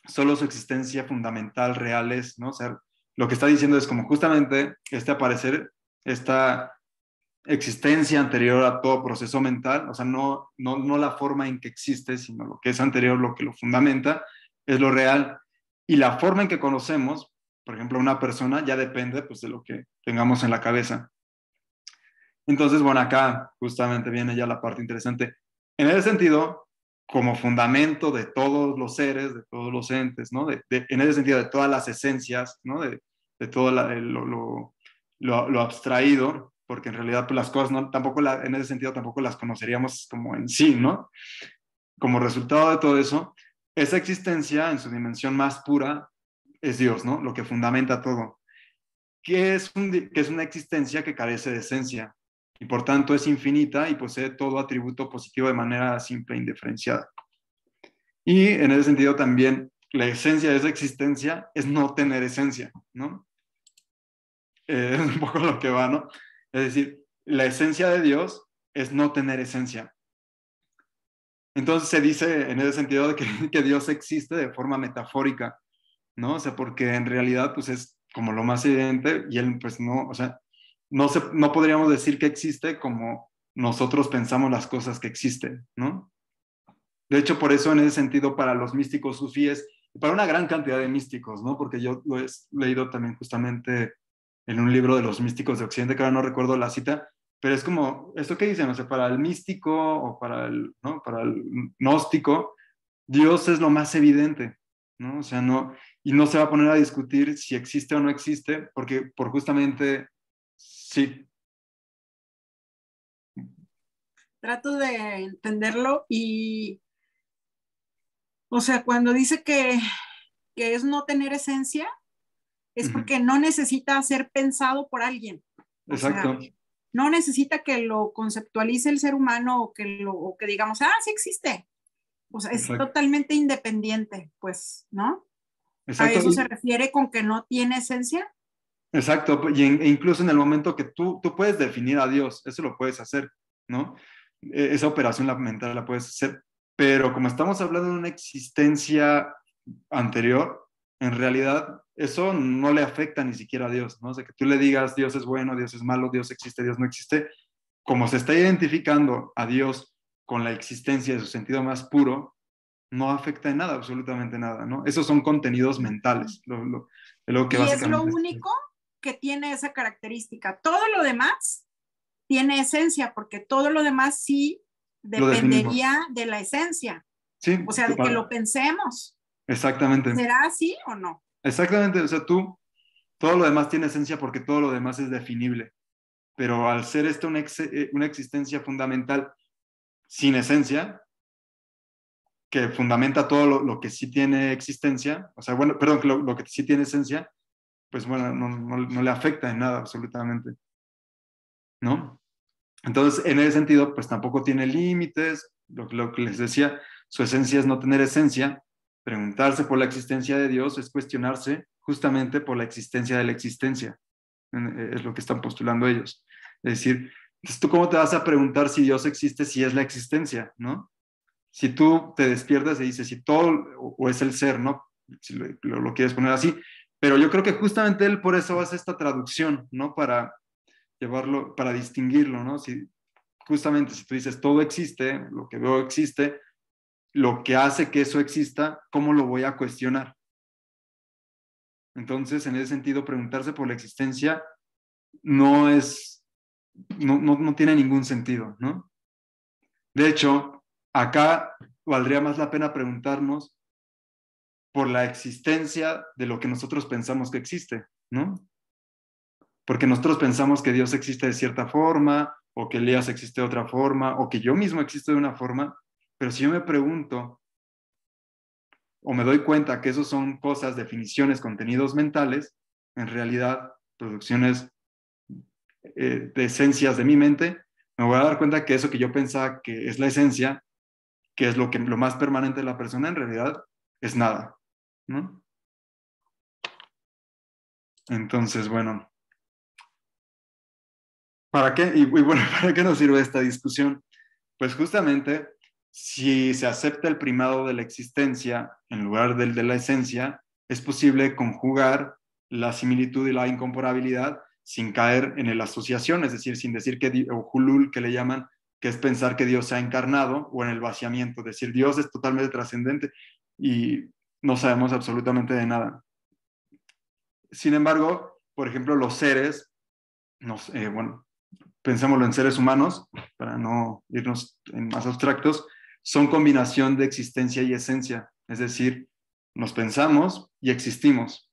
solo su existencia fundamental real es, ¿no? O sea, lo que está diciendo es como justamente este aparecer, esta existencia anterior a todo proceso mental, o sea, no la forma en que existe, sino lo que es anterior, lo que lo fundamenta, es lo real. Y la forma en que conocemos, por ejemplo, una persona, ya depende pues, de lo que tengamos en la cabeza. Entonces, bueno, acá justamente viene ya la parte interesante. En ese sentido, como fundamento de todos los seres, de todos los entes, ¿no? En ese sentido, de todas las esencias, ¿no? De todo lo abstraído, porque en realidad pues, las cosas no, tampoco en ese sentido tampoco las conoceríamos como en sí, ¿no? Como resultado de todo eso, esa existencia en su dimensión más pura es Dios, ¿no? Lo que fundamenta todo. Que es una existencia que carece de esencia y por tanto es infinita y posee todo atributo positivo de manera simple e indiferenciada. Y en ese sentido también la esencia de esa existencia es no tener esencia, ¿no? Es un poco lo que va, ¿no? Es decir, la esencia de Dios es no tener esencia. Entonces se dice en ese sentido de que Dios existe de forma metafórica, ¿no? O sea, porque en realidad pues es como lo más evidente y él pues no, o sea, no podríamos decir que existe como nosotros pensamos las cosas que existen, ¿no? De hecho, por eso en ese sentido para los místicos sufíes, para una gran cantidad de místicos, ¿no? Porque yo lo he leído también justamente en un libro de los místicos de Occidente, que ahora no recuerdo la cita, pero es como, ¿esto qué dicen? O sea, para el místico o ¿no? Para el gnóstico, Dios es lo más evidente, ¿no? O sea, no, y no se va a poner a discutir si existe o no existe, porque por justamente, sí. Trato de entenderlo y, o sea, cuando dice que es no tener esencia, es Uh-huh. porque no necesita ser pensado por alguien. O sea, Exacto. no necesita que lo conceptualice el ser humano o que digamos, ah, sí existe. O sea, es Exacto. totalmente independiente, pues, ¿no? ¿A Exacto. eso se refiere con que no tiene esencia? Exacto, e incluso en el momento que tú puedes definir a Dios, eso lo puedes hacer, ¿no? Esa operación mental la puedes hacer, pero como estamos hablando de una existencia anterior, en realidad eso no le afecta ni siquiera a Dios, ¿no? O sea, que tú le digas Dios es bueno, Dios es malo, Dios existe, Dios no existe, como se está identificando a Dios con la existencia de su sentido más puro, no afecta en nada, absolutamente nada, ¿no? Esos son contenidos mentales, lo que Y es lo básicamente... único que tiene esa característica. Todo lo demás tiene esencia, porque todo lo demás sí Lo definimos. dependería de la esencia. Sí, O sea, de que lo pensemos. exactamente. ¿Será así o no? Exactamente, o sea, todo lo demás tiene esencia porque todo lo demás es definible, pero al ser esto una existencia fundamental sin esencia, que fundamenta todo lo que sí tiene existencia, o sea, bueno, perdón, lo que sí tiene esencia, pues bueno, no le afecta en nada absolutamente, ¿no? Entonces, en ese sentido, pues tampoco tiene límites, lo que les decía, su esencia es no tener esencia, preguntarse por la existencia de Dios es cuestionarse justamente por la existencia de la existencia, es lo que están postulando ellos. Es decir, ¿tú cómo te vas a preguntar si Dios existe si es la existencia, ¿no? Si tú te despiertas y dices si todo, o es el ser, ¿no? Si lo quieres poner así, pero yo creo que justamente él por eso hace esta traducción, ¿no? Para llevarlo, para distinguirlo, ¿no? Si, justamente si tú dices todo existe, lo que veo existe, lo que hace que eso exista, ¿cómo lo voy a cuestionar? Entonces, en ese sentido, preguntarse por la existencia no tiene ningún sentido, ¿no? De hecho, acá valdría más la pena preguntarnos por la existencia de lo que nosotros pensamos que existe, ¿no? Porque nosotros pensamos que Dios existe de cierta forma, o que Elías existe de otra forma, o que yo mismo existo de una forma, pero si yo me pregunto o me doy cuenta que esos son cosas, definiciones, contenidos mentales, en realidad producciones de esencias de mi mente, me voy a dar cuenta que eso que yo pensaba que es la esencia, que es lo más permanente de la persona, en realidad es nada, ¿no? Entonces, bueno, ¿para qué? Y bueno, ¿para qué nos sirve esta discusión? Pues justamente, si se acepta el primado de la existencia en lugar del de la esencia, es posible conjugar la similitud y la incomparabilidad sin caer en la asociación, es decir, sin decir que, o hulul, que le llaman, que es pensar que Dios se ha encarnado, o en el vaciamiento, es decir, Dios es totalmente trascendente y no sabemos absolutamente de nada. Sin embargo, por ejemplo, los seres, bueno, pensémoslo en seres humanos, para no irnos en más abstractos, son combinación de existencia y esencia, es decir, nos pensamos y existimos.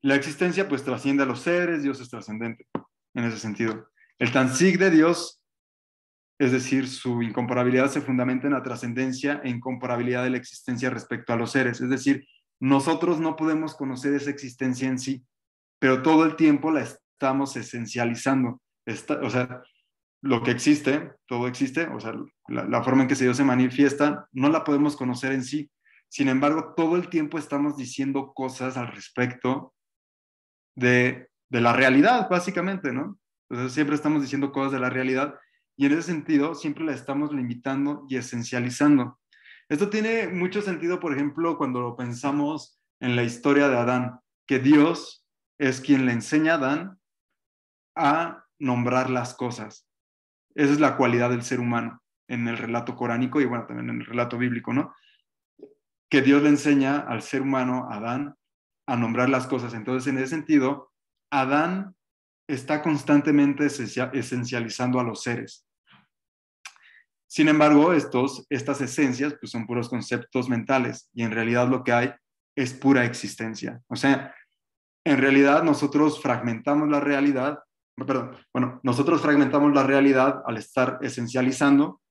La existencia pues trasciende a los seres, Dios es trascendente en ese sentido. El Tanzig de Dios, es decir, su incomparabilidad se fundamenta en la trascendencia e incomparabilidad de la existencia respecto a los seres, es decir, nosotros no podemos conocer esa existencia en sí, pero todo el tiempo la estamos esencializando. O sea, lo que existe, todo existe, o sea, la forma en que Dios se manifiesta, no la podemos conocer en sí. Sin embargo, todo el tiempo estamos diciendo cosas al respecto de la realidad, básicamente, ¿no? Entonces, siempre estamos diciendo cosas de la realidad y en ese sentido siempre la estamos limitando y esencializando. Esto tiene mucho sentido, por ejemplo, cuando lo pensamos en la historia de Adán, que Dios es quien le enseña a Adán a nombrar las cosas. Esa es la cualidad del ser humano en el relato coránico y bueno, también en el relato bíblico, ¿no? Que Dios le enseña al ser humano, a Adán, a nombrar las cosas. Entonces, en ese sentido, Adán está constantemente esencializando a los seres. Sin embargo, estas esencias pues, son puros conceptos mentales y en realidad lo que hay es pura existencia. O sea, en realidad nosotros fragmentamos la realidad, nosotros fragmentamos la realidad al estar esencializando,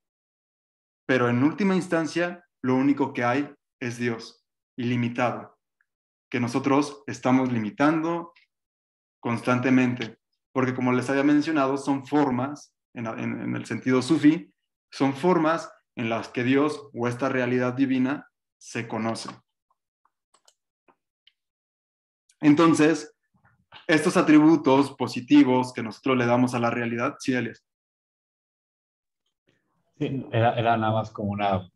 pero en última instancia lo único que hay es Dios, ilimitado, que nosotros estamos limitando constantemente, porque como les había mencionado, son formas, en el sentido sufí, son formas en las que Dios o esta realidad divina se conoce. Entonces, estos atributos positivos que nosotros le damos a la realidad, sí, Elias. Sí, era nada más como una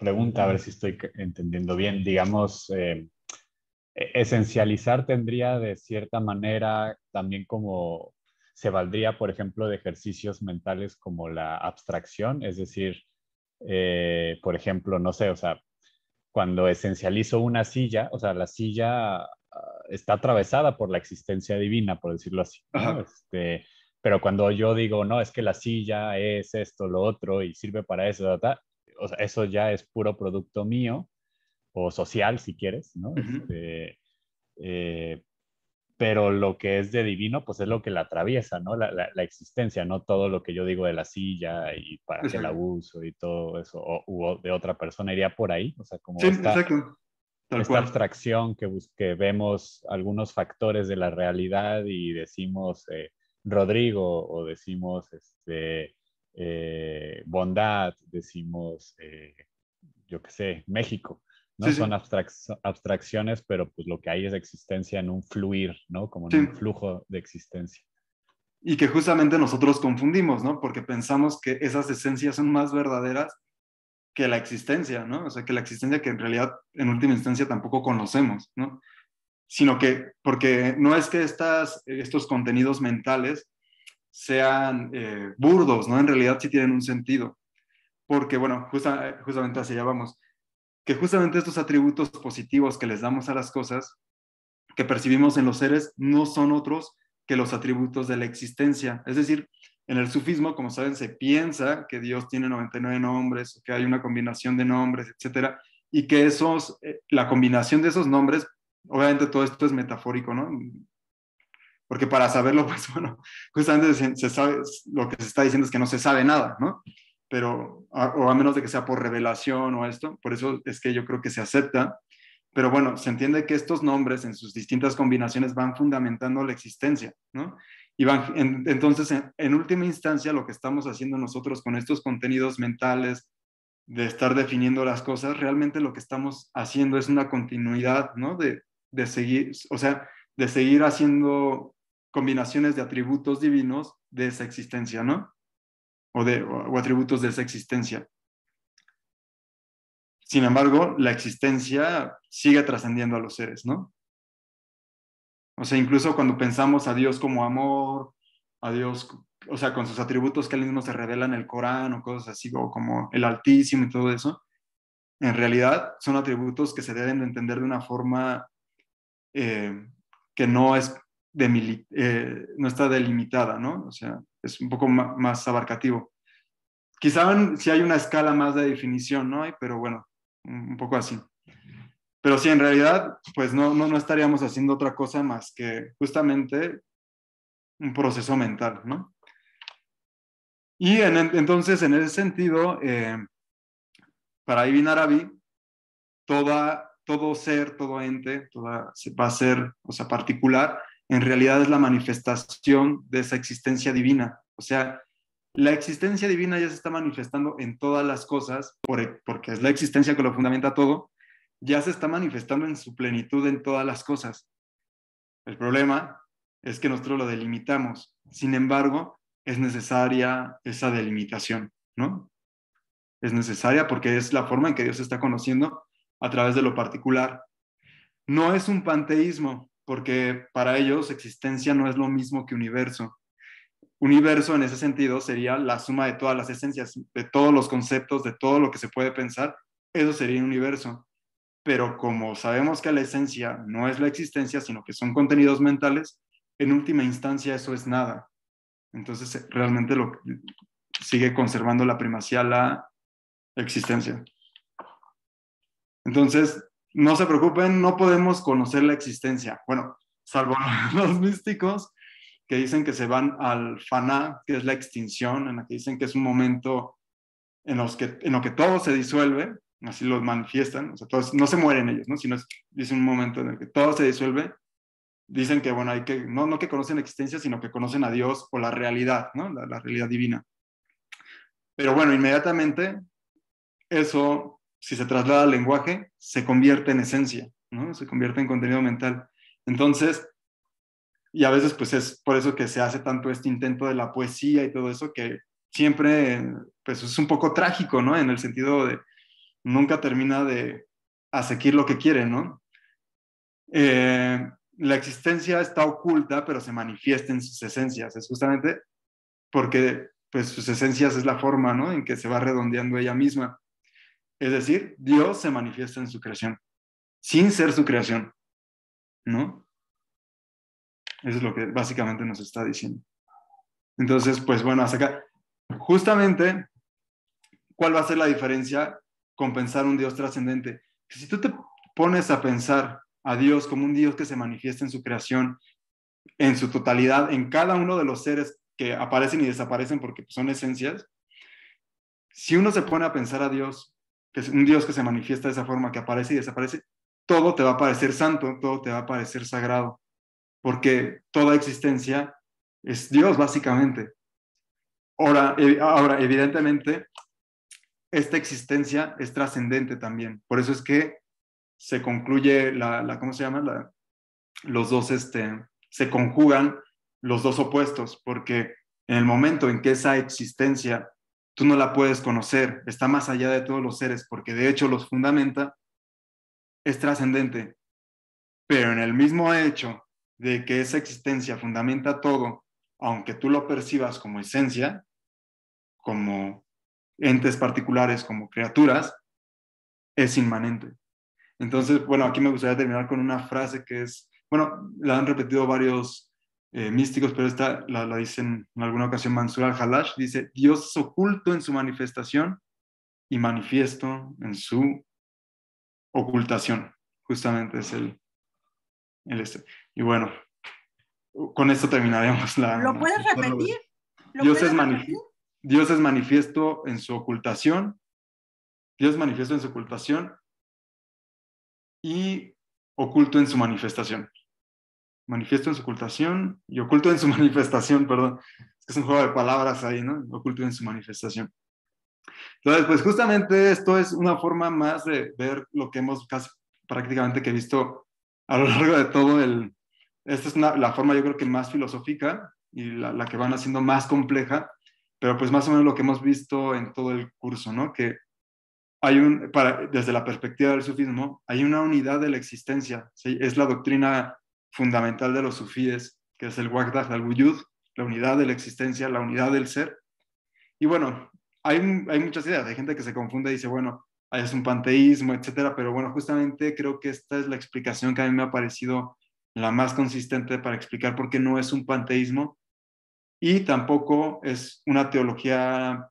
pregunta, a ver si estoy entendiendo bien. Digamos, esencializar tendría de cierta manera también como se valdría, por ejemplo, de ejercicios mentales como la abstracción, es decir, por ejemplo, no sé, o sea, cuando esencializo una silla, o sea, la silla está atravesada por la existencia divina, por decirlo así, ¿no? Ajá. Pero cuando yo digo, no, es que la silla es esto, lo otro, y sirve para eso, o sea, eso ya es puro producto mío, o social, si quieres, ¿no? Ujú. Eh, pero lo que es de divino, pues es lo que la atraviesa, ¿no? La existencia, no todo lo que yo digo de la silla y para qué la Exacto. uso y todo eso, o de otra persona iría por ahí, o sea, Sí, como exacto. Tal esta cual. abstracción que vemos algunos factores de la realidad y decimos Rodrigo o decimos bondad, decimos, yo qué sé, México, ¿no? Sí, Son sí. abstracciones, pero pues lo que hay es existencia en un fluir, ¿no? Como en Sí. un flujo de existencia. Y que justamente nosotros confundimos, ¿no? Porque pensamos que esas esencias son más verdaderas que la existencia, ¿no? O sea, que la existencia que en realidad en última instancia tampoco conocemos, ¿no? Sino que, porque no es que estos contenidos mentales sean burdos, ¿no? En realidad sí tienen un sentido. Porque, bueno, justamente hacia allá vamos, que justamente estos atributos positivos que les damos a las cosas, que percibimos en los seres, no son otros que los atributos de la existencia. Es decir, en el sufismo, como saben, se piensa que Dios tiene 99 nombres, que hay una combinación de nombres, etcétera, y que la combinación de esos nombres, obviamente todo esto es metafórico, ¿no? Porque para saberlo, pues bueno, justamente se sabe, lo que se está diciendo es que no se sabe nada, ¿no? Pero, o a menos de que sea por revelación o esto, por eso es que yo creo que se acepta. Pero bueno, se entiende que estos nombres en sus distintas combinaciones van fundamentando la existencia, ¿no? Y entonces, en última instancia, lo que estamos haciendo nosotros con estos contenidos mentales, de estar definiendo las cosas, realmente lo que estamos haciendo es una continuidad, ¿no? De seguir, o sea, de seguir haciendo combinaciones de atributos divinos de esa existencia, ¿no? O atributos de esa existencia. Sin embargo, la existencia sigue trascendiendo a los seres, ¿no? O sea, incluso cuando pensamos a Dios como amor, a Dios, o sea, con sus atributos que él mismo se revela en el Corán o cosas así, o como el Altísimo y todo eso, en realidad son atributos que se deben de entender de una forma que no es no está delimitada, ¿no? O sea, es un poco más abarcativo. Quizá si hay una escala más de definición, ¿no? Pero bueno, un poco así. Pero sí, en realidad, pues no estaríamos haciendo otra cosa más que justamente un proceso mental, ¿no? Y entonces, en ese sentido, para Ibn Arabi, todo ser, todo ente, va a ser, o sea, particular, en realidad es la manifestación de esa existencia divina. O sea, la existencia divina ya se está manifestando en todas las cosas, porque es la existencia que lo fundamenta todo, ya se está manifestando en su plenitud en todas las cosas. El problema es que nosotros lo delimitamos. Sin embargo, es necesaria esa delimitación, ¿no? Es necesaria porque es la forma en que Dios se está conociendo a través de lo particular. No es un panteísmo, porque para ellos existencia no es lo mismo que universo. Universo en ese sentido sería la suma de todas las esencias, de todos los conceptos, de todo lo que se puede pensar. Eso sería universo. Pero como sabemos que la esencia no es la existencia, sino que son contenidos mentales, en última instancia eso es nada. Entonces realmente sigue conservando la primacía la existencia. Entonces, no se preocupen, no podemos conocer la existencia. Bueno, salvo los místicos que dicen que se van al faná, que es la extinción, en la que dicen que es un momento en lo que todo se disuelve, así lo manifiestan, o sea, todos, no se mueren ellos, ¿no? Sino es un momento en el que todo se disuelve. Dicen que, bueno, no que conocen la existencia, sino que conocen a Dios o la realidad, ¿no? La realidad divina. Pero bueno, inmediatamente eso, si se traslada al lenguaje, se convierte en esencia, ¿no? Se convierte en contenido mental. Entonces, y a veces pues es por eso que se hace tanto este intento de la poesía y todo eso, que siempre pues es un poco trágico, ¿no? En el sentido nunca termina de aseguir lo que quiere, ¿no? La existencia está oculta, pero se manifiesta en sus esencias. Es justamente porque pues, sus esencias es la forma, ¿no?, en que se va redondeando ella misma. Es decir, Dios se manifiesta en su creación, sin ser su creación, ¿no? Eso es lo que básicamente nos está diciendo. Entonces, pues bueno, hasta acá. Justamente, ¿cuál va a ser la diferencia con pensar un Dios trascendente? Que si tú te pones a pensar a Dios como un Dios que se manifiesta en su creación, en su totalidad, en cada uno de los seres que aparecen y desaparecen porque son esencias, si uno se pone a pensar a Dios, que es un Dios que se manifiesta de esa forma, que aparece y desaparece, todo te va a parecer santo, todo te va a parecer sagrado, porque toda existencia es Dios, básicamente. Ahora, evidentemente, esta existencia es trascendente también. Por eso es que se concluye ¿cómo se llama? Los dos, se conjugan los dos opuestos, porque en el momento en que esa existencia tú no la puedes conocer, está más allá de todos los seres, porque de hecho los fundamenta, es trascendente. Pero en el mismo hecho de que esa existencia fundamenta todo, aunque tú lo percibas como esencia, como entes particulares, como criaturas, es inmanente. Entonces, bueno, aquí me gustaría terminar con una frase que es, bueno, la han repetido varios místicos, pero esta la dicen en alguna ocasión Mansur al-Halash, dice: Dios es oculto en su manifestación y manifiesto en su ocultación. Justamente es el Y bueno, con esto terminaremos ¿Lo puedes repetir? ¿Lo Dios puedes es, repetir? Dios es manifiesto en su ocultación, Dios es manifiesto en su ocultación y oculto en su manifestación. Manifiesto en su ocultación y oculto en su manifestación, perdón. Es que es un juego de palabras ahí, ¿no? Oculto en su manifestación. Entonces, pues justamente esto es una forma más de ver lo que hemos casi prácticamente que he visto a lo largo de todo el... Esta es la forma yo creo que más filosófica y la que van haciendo más compleja, pero pues más o menos lo que hemos visto en todo el curso, ¿no? Que hay desde la perspectiva del sufismo, hay una unidad de la existencia, ¿sí? Es la doctrina fundamental de los sufíes, que es el Wahdat al-Wujud, la unidad de la existencia, la unidad del ser. Y bueno, hay muchas ideas, hay gente que se confunde y dice, bueno, es un panteísmo, etcétera, pero bueno, justamente creo que esta es la explicación que a mí me ha parecido la más consistente para explicar por qué no es un panteísmo y tampoco es una teología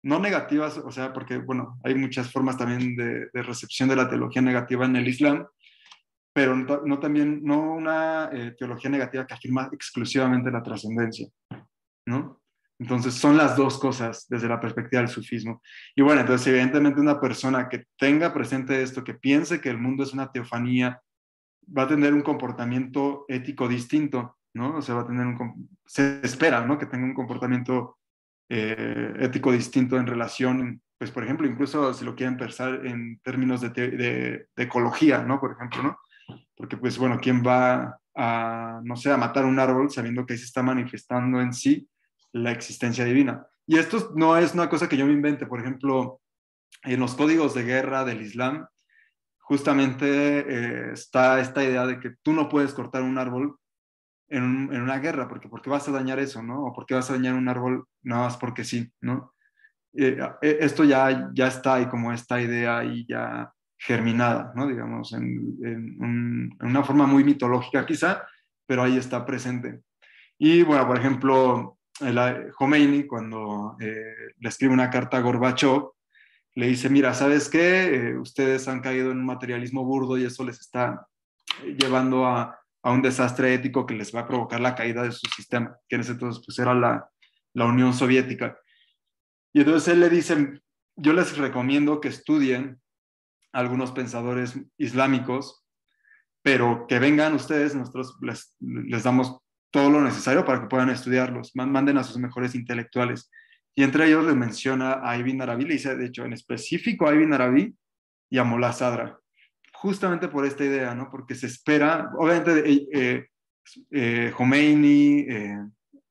no negativas, o sea, porque, bueno, hay muchas formas también de recepción de la teología negativa en el Islam, pero no una teología negativa que afirma exclusivamente la trascendencia, ¿no? Entonces, son las dos cosas desde la perspectiva del sufismo. Y bueno, entonces, evidentemente, una persona que tenga presente esto, que piense que el mundo es una teofanía, va a tener un comportamiento ético distinto, ¿no? O sea, se espera, ¿no?, que tenga un comportamiento ético distinto en relación, pues por ejemplo, incluso si lo quieren pensar en términos de ecología, ¿no? Por ejemplo, ¿no? Porque pues bueno, ¿quién va a, no sé, a matar un árbol sabiendo que ahí se está manifestando en sí la existencia divina? Y esto no es una cosa que yo me invente, por ejemplo, en los códigos de guerra del Islam, justamente está esta idea de que tú no puedes cortar un árbol en una guerra, porque ¿por qué vas a dañar eso, no? O ¿por qué vas a dañar un árbol nada más porque sí, no? Esto ya está ahí como esta idea ahí ya germinada, ¿no? Digamos, en una forma muy mitológica quizá, pero ahí está presente. Y bueno, por ejemplo, Khomeini, cuando le escribe una carta a Gorbachev, le dice, mira, ¿sabes qué? Ustedes han caído en un materialismo burdo y eso les está llevando a un desastre ético que les va a provocar la caída de su sistema, que en ese entonces pues, era la Unión Soviética. Y entonces él le dice, yo les recomiendo que estudien algunos pensadores islámicos, pero que vengan ustedes, nosotros les damos todo lo necesario para que puedan estudiarlos, manden a sus mejores intelectuales. Y entre ellos le menciona a Ibn Arabi, le dice, de hecho, en específico a Ibn Arabi y a Mullah Sadra, justamente por esta idea, ¿no? Porque se espera, obviamente, Khomeini,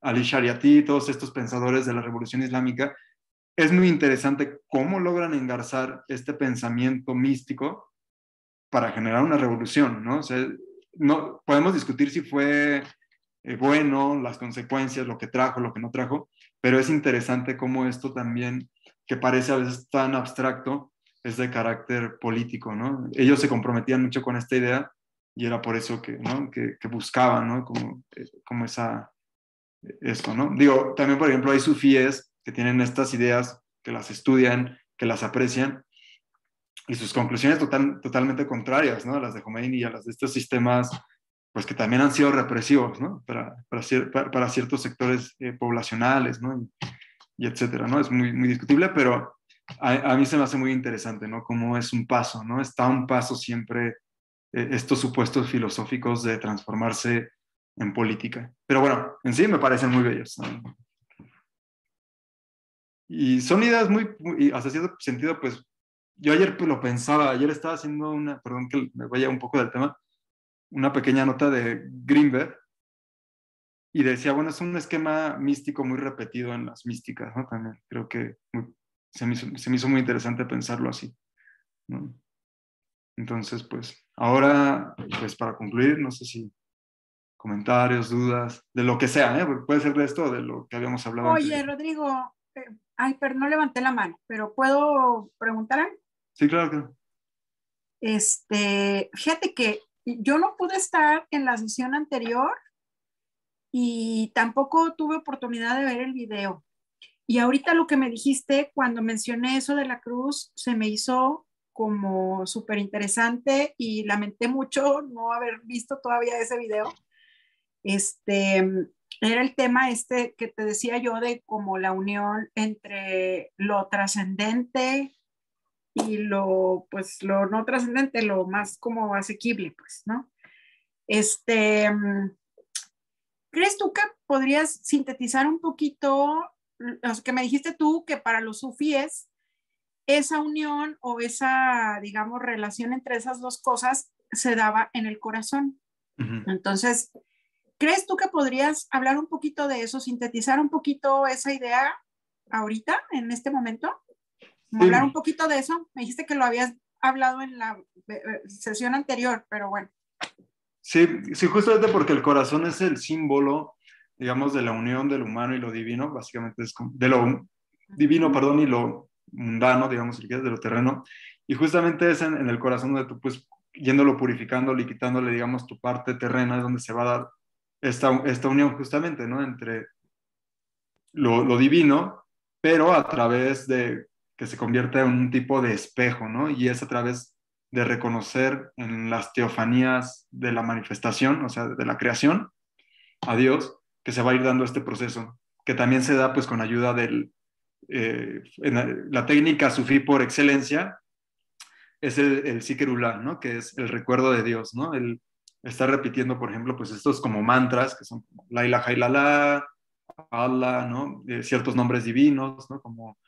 Ali Shariati, todos estos pensadores de la Revolución Islámica, es muy interesante cómo logran engarzar este pensamiento místico para generar una revolución, ¿no? O sea, no, podemos discutir si fue bueno, las consecuencias, lo que trajo, lo que no trajo, pero es interesante cómo esto también, que parece a veces tan abstracto, es de carácter político, ¿no? Ellos se comprometían mucho con esta idea y era por eso que, ¿no? que buscaban, ¿no? Como esto, ¿no? Digo, también, por ejemplo, hay sufíes que tienen estas ideas, que las estudian, que las aprecian, y sus conclusiones totalmente contrarias, ¿no? A las de Khomeini y a las de estos sistemas, pues que también han sido represivos, ¿no? Para ciertos sectores poblacionales, ¿no? Y etcétera, ¿no? Es muy discutible, pero a mí se me hace muy interesante, ¿no? Cómo es un paso, ¿no? Está a un paso siempre estos supuestos filosóficos de transformarse en política. Pero bueno, en sí me parecen muy bellos, ¿no? Y son ideas muy, hasta cierto sentido, pues, yo ayer pues, lo pensaba, ayer estaba haciendo perdón que me vaya un poco del tema, una pequeña nota de Greenberg, y decía, bueno, es un esquema místico muy repetido en las místicas, ¿no? También creo que se me hizo muy interesante pensarlo así, ¿no? Entonces, pues, ahora, pues para concluir, no sé si comentarios, dudas, de lo que sea, ¿eh? Puede ser de esto o de lo que habíamos hablado Oye, antes. Rodrigo, ay, pero no levanté la mano, pero ¿puedo preguntar algo? Sí, claro que Fíjate que yo no pude estar en la sesión anterior y tampoco tuve oportunidad de ver el video. Y ahorita lo que me dijiste cuando mencioné eso de la cruz se me hizo como súper interesante y lamenté mucho no haber visto todavía ese video. Este, Era el tema que te decía yo de como la unión entre lo trascendente y pues, lo no trascendente, lo más como asequible, pues, ¿no? ¿Crees tú que podrías sintetizar un poquito, lo que me dijiste tú, que para los sufíes esa unión o esa, digamos, relación entre esas dos cosas se daba en el corazón? Uh-huh. Entonces, ¿crees tú que podrías hablar un poquito de eso, sintetizar un poquito esa idea ahorita, en este momento? Como hablar un poquito de eso. Me dijiste que lo habías hablado en la sesión anterior, pero bueno. Sí, justamente porque el corazón es el símbolo, digamos, de la unión del humano y lo divino, básicamente es de lo divino, perdón, y lo mundano, digamos, de lo terreno, y justamente es en el corazón donde tú, pues, yéndolo purificando, quitándole, digamos, tu parte terrena, es donde se va a dar esta unión justamente, ¿no? Entre lo divino, pero a través de que se convierta en un tipo de espejo, ¿no? Y es a través de reconocer en las teofanías de la manifestación, o sea, de la creación, a Dios, que se va a ir dando este proceso, que también se da pues con ayuda en la técnica sufí por excelencia, es el Zikirullah, ¿no? Que es el recuerdo de Dios, ¿no? El estar repitiendo, por ejemplo, pues estos como mantras, que son la ilaha illallah, Allah, ¿no? Ciertos nombres divinos, ¿no? Como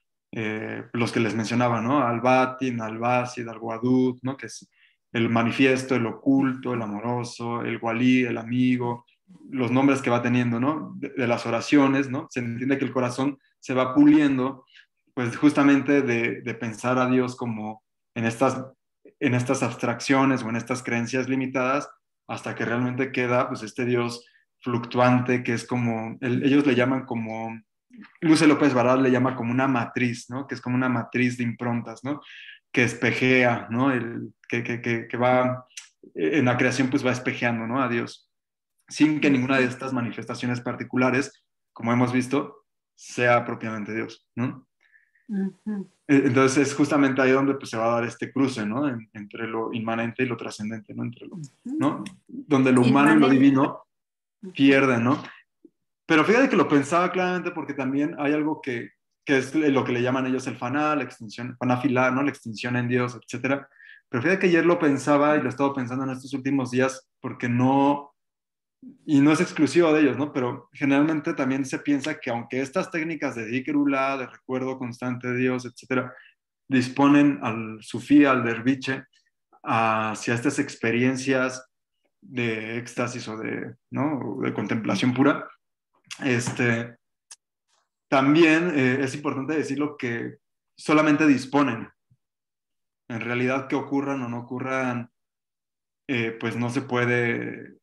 los que les mencionaba, ¿no? Al-Batin, Al-Basid, Al-Wadud, ¿no? Que es el manifiesto, el oculto, el amoroso, el Walí, el amigo, los nombres que va teniendo, ¿no? De las oraciones, ¿no? Se entiende que el corazón se va puliendo, pues justamente de pensar a Dios como en estas abstracciones o en estas creencias limitadas, hasta que realmente queda, pues, este Dios fluctuante, que es como, ellos le llaman como, Luce López Barral le llama como una matriz, ¿no? Que es como una matriz de improntas, ¿no? Que espejea, ¿no? Que va, en la creación pues va espejeando, ¿no? A Dios, sin que ninguna de estas manifestaciones particulares, como hemos visto, sea propiamente Dios, ¿no? Uh-huh. Entonces es justamente ahí donde pues, se va a dar este cruce, ¿no? Entre lo inmanente y lo trascendente, ¿no? ¿No? Donde lo humano y lo divino pierden, ¿no? Pero fíjate que lo pensaba claramente porque también hay algo que es lo que le llaman ellos el faná, la extinción, fanafilá, ¿no? La extinción en Dios, etcétera. Pero fíjate que ayer lo pensaba y lo he estado pensando en estos últimos días porque y no es exclusivo de ellos, ¿no? Pero generalmente también se piensa que aunque estas técnicas de Zikrullah, de recuerdo constante de Dios, etcétera, disponen al sufí, al derviche, hacia estas experiencias de éxtasis o ¿no? de contemplación pura, también es importante decirlo que solamente disponen. En realidad, que ocurran o no ocurran, pues no se puede,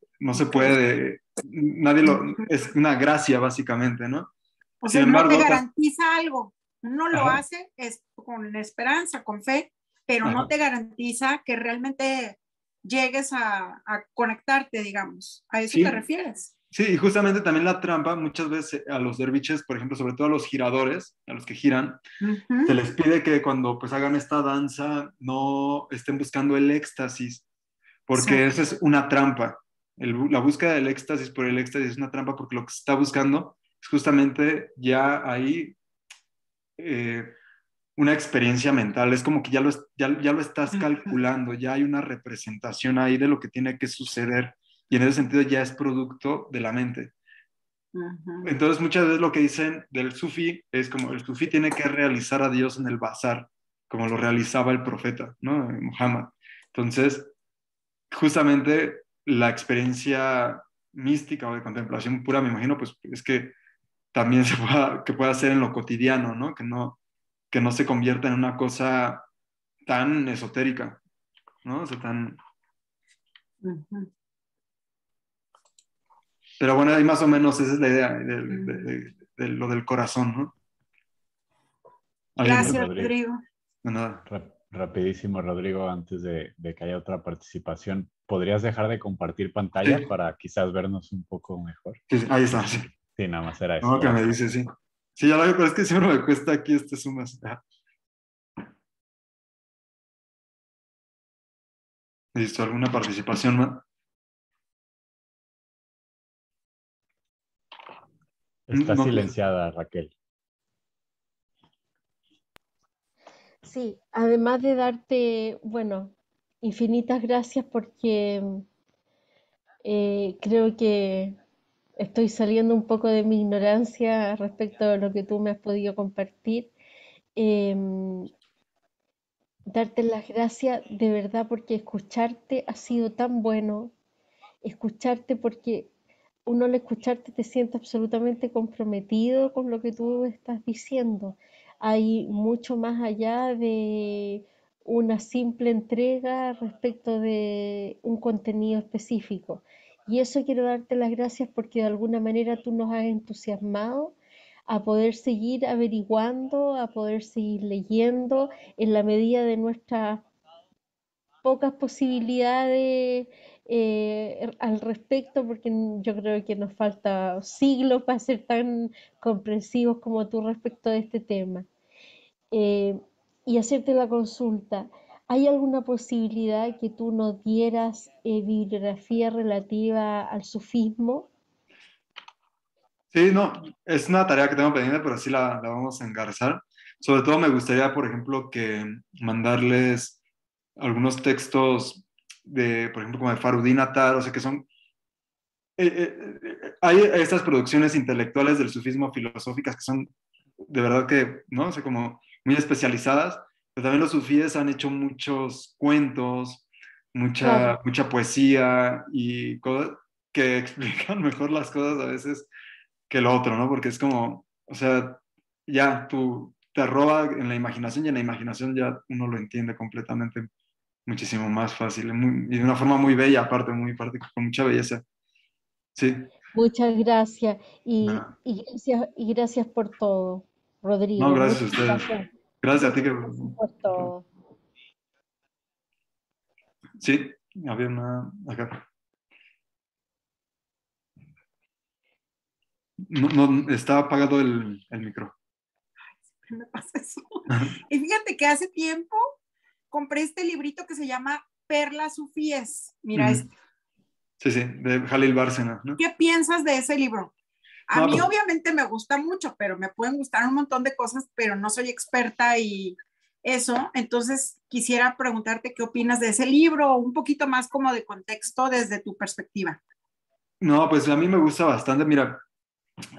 nadie lo, es una gracia básicamente, ¿no? O Sin sea, no te embargo, garantiza algo. Uno lo ajá, hace es con esperanza, con fe, pero no ajá. te garantiza que realmente llegues a conectarte, digamos. ¿A eso te Sí, refieres? sí, y justamente también la trampa, muchas veces a los derviches, por ejemplo, sobre todo a los giradores, a los que giran, se Ujú. les pide que cuando pues hagan esta danza no estén buscando el éxtasis, porque esa Exacto. es una trampa. La búsqueda del éxtasis por el éxtasis es una trampa porque lo que se está buscando es justamente ya ahí eh, una experiencia mental. Es como que ya lo estás calculando, ya hay una representación ahí de lo que tiene que suceder y en ese sentido ya es producto de la mente. Ujú. Entonces muchas veces lo que dicen del sufí es como el sufí tiene que realizar a Dios en el bazar, como lo realizaba el profeta, ¿no? Muhammad. Entonces, justamente la experiencia mística o de contemplación pura, me imagino, pues es que también que pueda hacer en lo cotidiano, ¿no? Que no se convierta en una cosa tan esotérica, ¿no? O sea, tan... Ujú. Pero bueno, ahí más o menos esa es la idea Mm. de lo del corazón, ¿no? ¿Alguien Oye, más? Gracias, Rodrigo, Rodrigo. No, nada. rapidísimo, Rodrigo, antes de que haya otra participación, ¿podrías dejar de compartir pantalla Sí, para quizás vernos un poco mejor? sí, sí, ahí está, sí. Sí, nada más era eso, No, que me gracias. dice, sí. Sí, ya lo veo, pero es que siempre me cuesta aquí este sumas. ¿Listo? ¿Alguna participación más? Está No, silenciada, Raquel. Sí, además de darte, bueno, infinitas gracias porque creo que estoy saliendo un poco de mi ignorancia respecto a lo que tú me has podido compartir. Em, Darte las gracias de verdad porque escucharte ha sido tan bueno, escucharte porque uno al escucharte te siente absolutamente comprometido con lo que tú estás diciendo. Hay mucho más allá de una simple entrega respecto de un contenido específico. Y eso quiero darte las gracias porque de alguna manera tú nos has entusiasmado a poder seguir averiguando, a poder seguir leyendo en la medida de nuestras pocas posibilidades al respecto, porque yo creo que nos falta siglos para ser tan comprensivos como tú respecto de este tema. Eh, y hacerte la consulta, ¿hay alguna posibilidad que tú nos dieras bibliografía relativa al sufismo? sí, no, es una tarea que tengo pendiente, pero sí la vamos a engarzar. Sobre todo me gustaría, por ejemplo, que mandarles algunos textos de, por ejemplo, como de Farudin Atar, o sea, que son... hay estas producciones intelectuales del sufismo filosóficas que son de verdad que, ¿no? O sea, como muy especializadas, pero también los sufíes han hecho muchos cuentos, Claro, mucha poesía y cosas que explican mejor las cosas a veces que lo otro, ¿no? Porque es como, o sea, ya tú te roba en la imaginación y en la imaginación ya uno lo entiende completamente muchísimo más fácil y de una forma muy bella, aparte, con mucha belleza. Sí, muchas gracias nada. y gracias por todo, No, Rodrigo. gracias a Muchas ustedes. gracias, Gracias a ti que... gracias por todo. Sí, había una acá. No, no, estaba apagado el micro. ¿Qué me pasa eso? Y fíjate que hace tiempo compré este librito que se llama Perlas Sufíes. Mira, Ujú. Sí, sí, de Jalil Bárcena, ¿no? ¿qué piensas de ese libro? A No, mí pues, obviamente me gusta mucho, pero me pueden gustar un montón de cosas, pero no soy experta y eso. Entonces quisiera preguntarte qué opinas de ese libro, un poquito más como de contexto desde tu perspectiva. no, pues a mí me gusta bastante. Mira,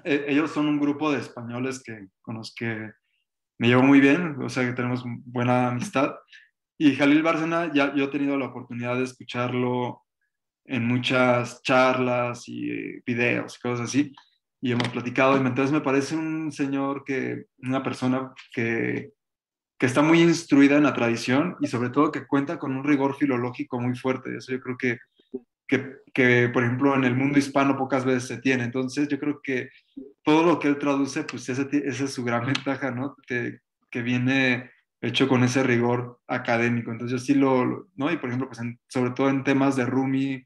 ellos son un grupo de españoles con los que me llevo muy bien, o sea que tenemos buena amistad. Y Jalil Bárcena, ya yo he tenido la oportunidad de escucharlo en muchas charlas y videos y cosas así. y hemos platicado, y entonces me parece una persona que está muy instruida en la tradición y sobre todo que cuenta con un rigor filológico muy fuerte. Eso yo creo que, por ejemplo, en el mundo hispano pocas veces se tiene. Entonces yo creo que todo lo que él traduce, pues esa es su gran ventaja, ¿no? Que viene hecho con ese rigor académico. Entonces yo sí ¿no? Y por ejemplo, pues sobre todo en temas de Rumi,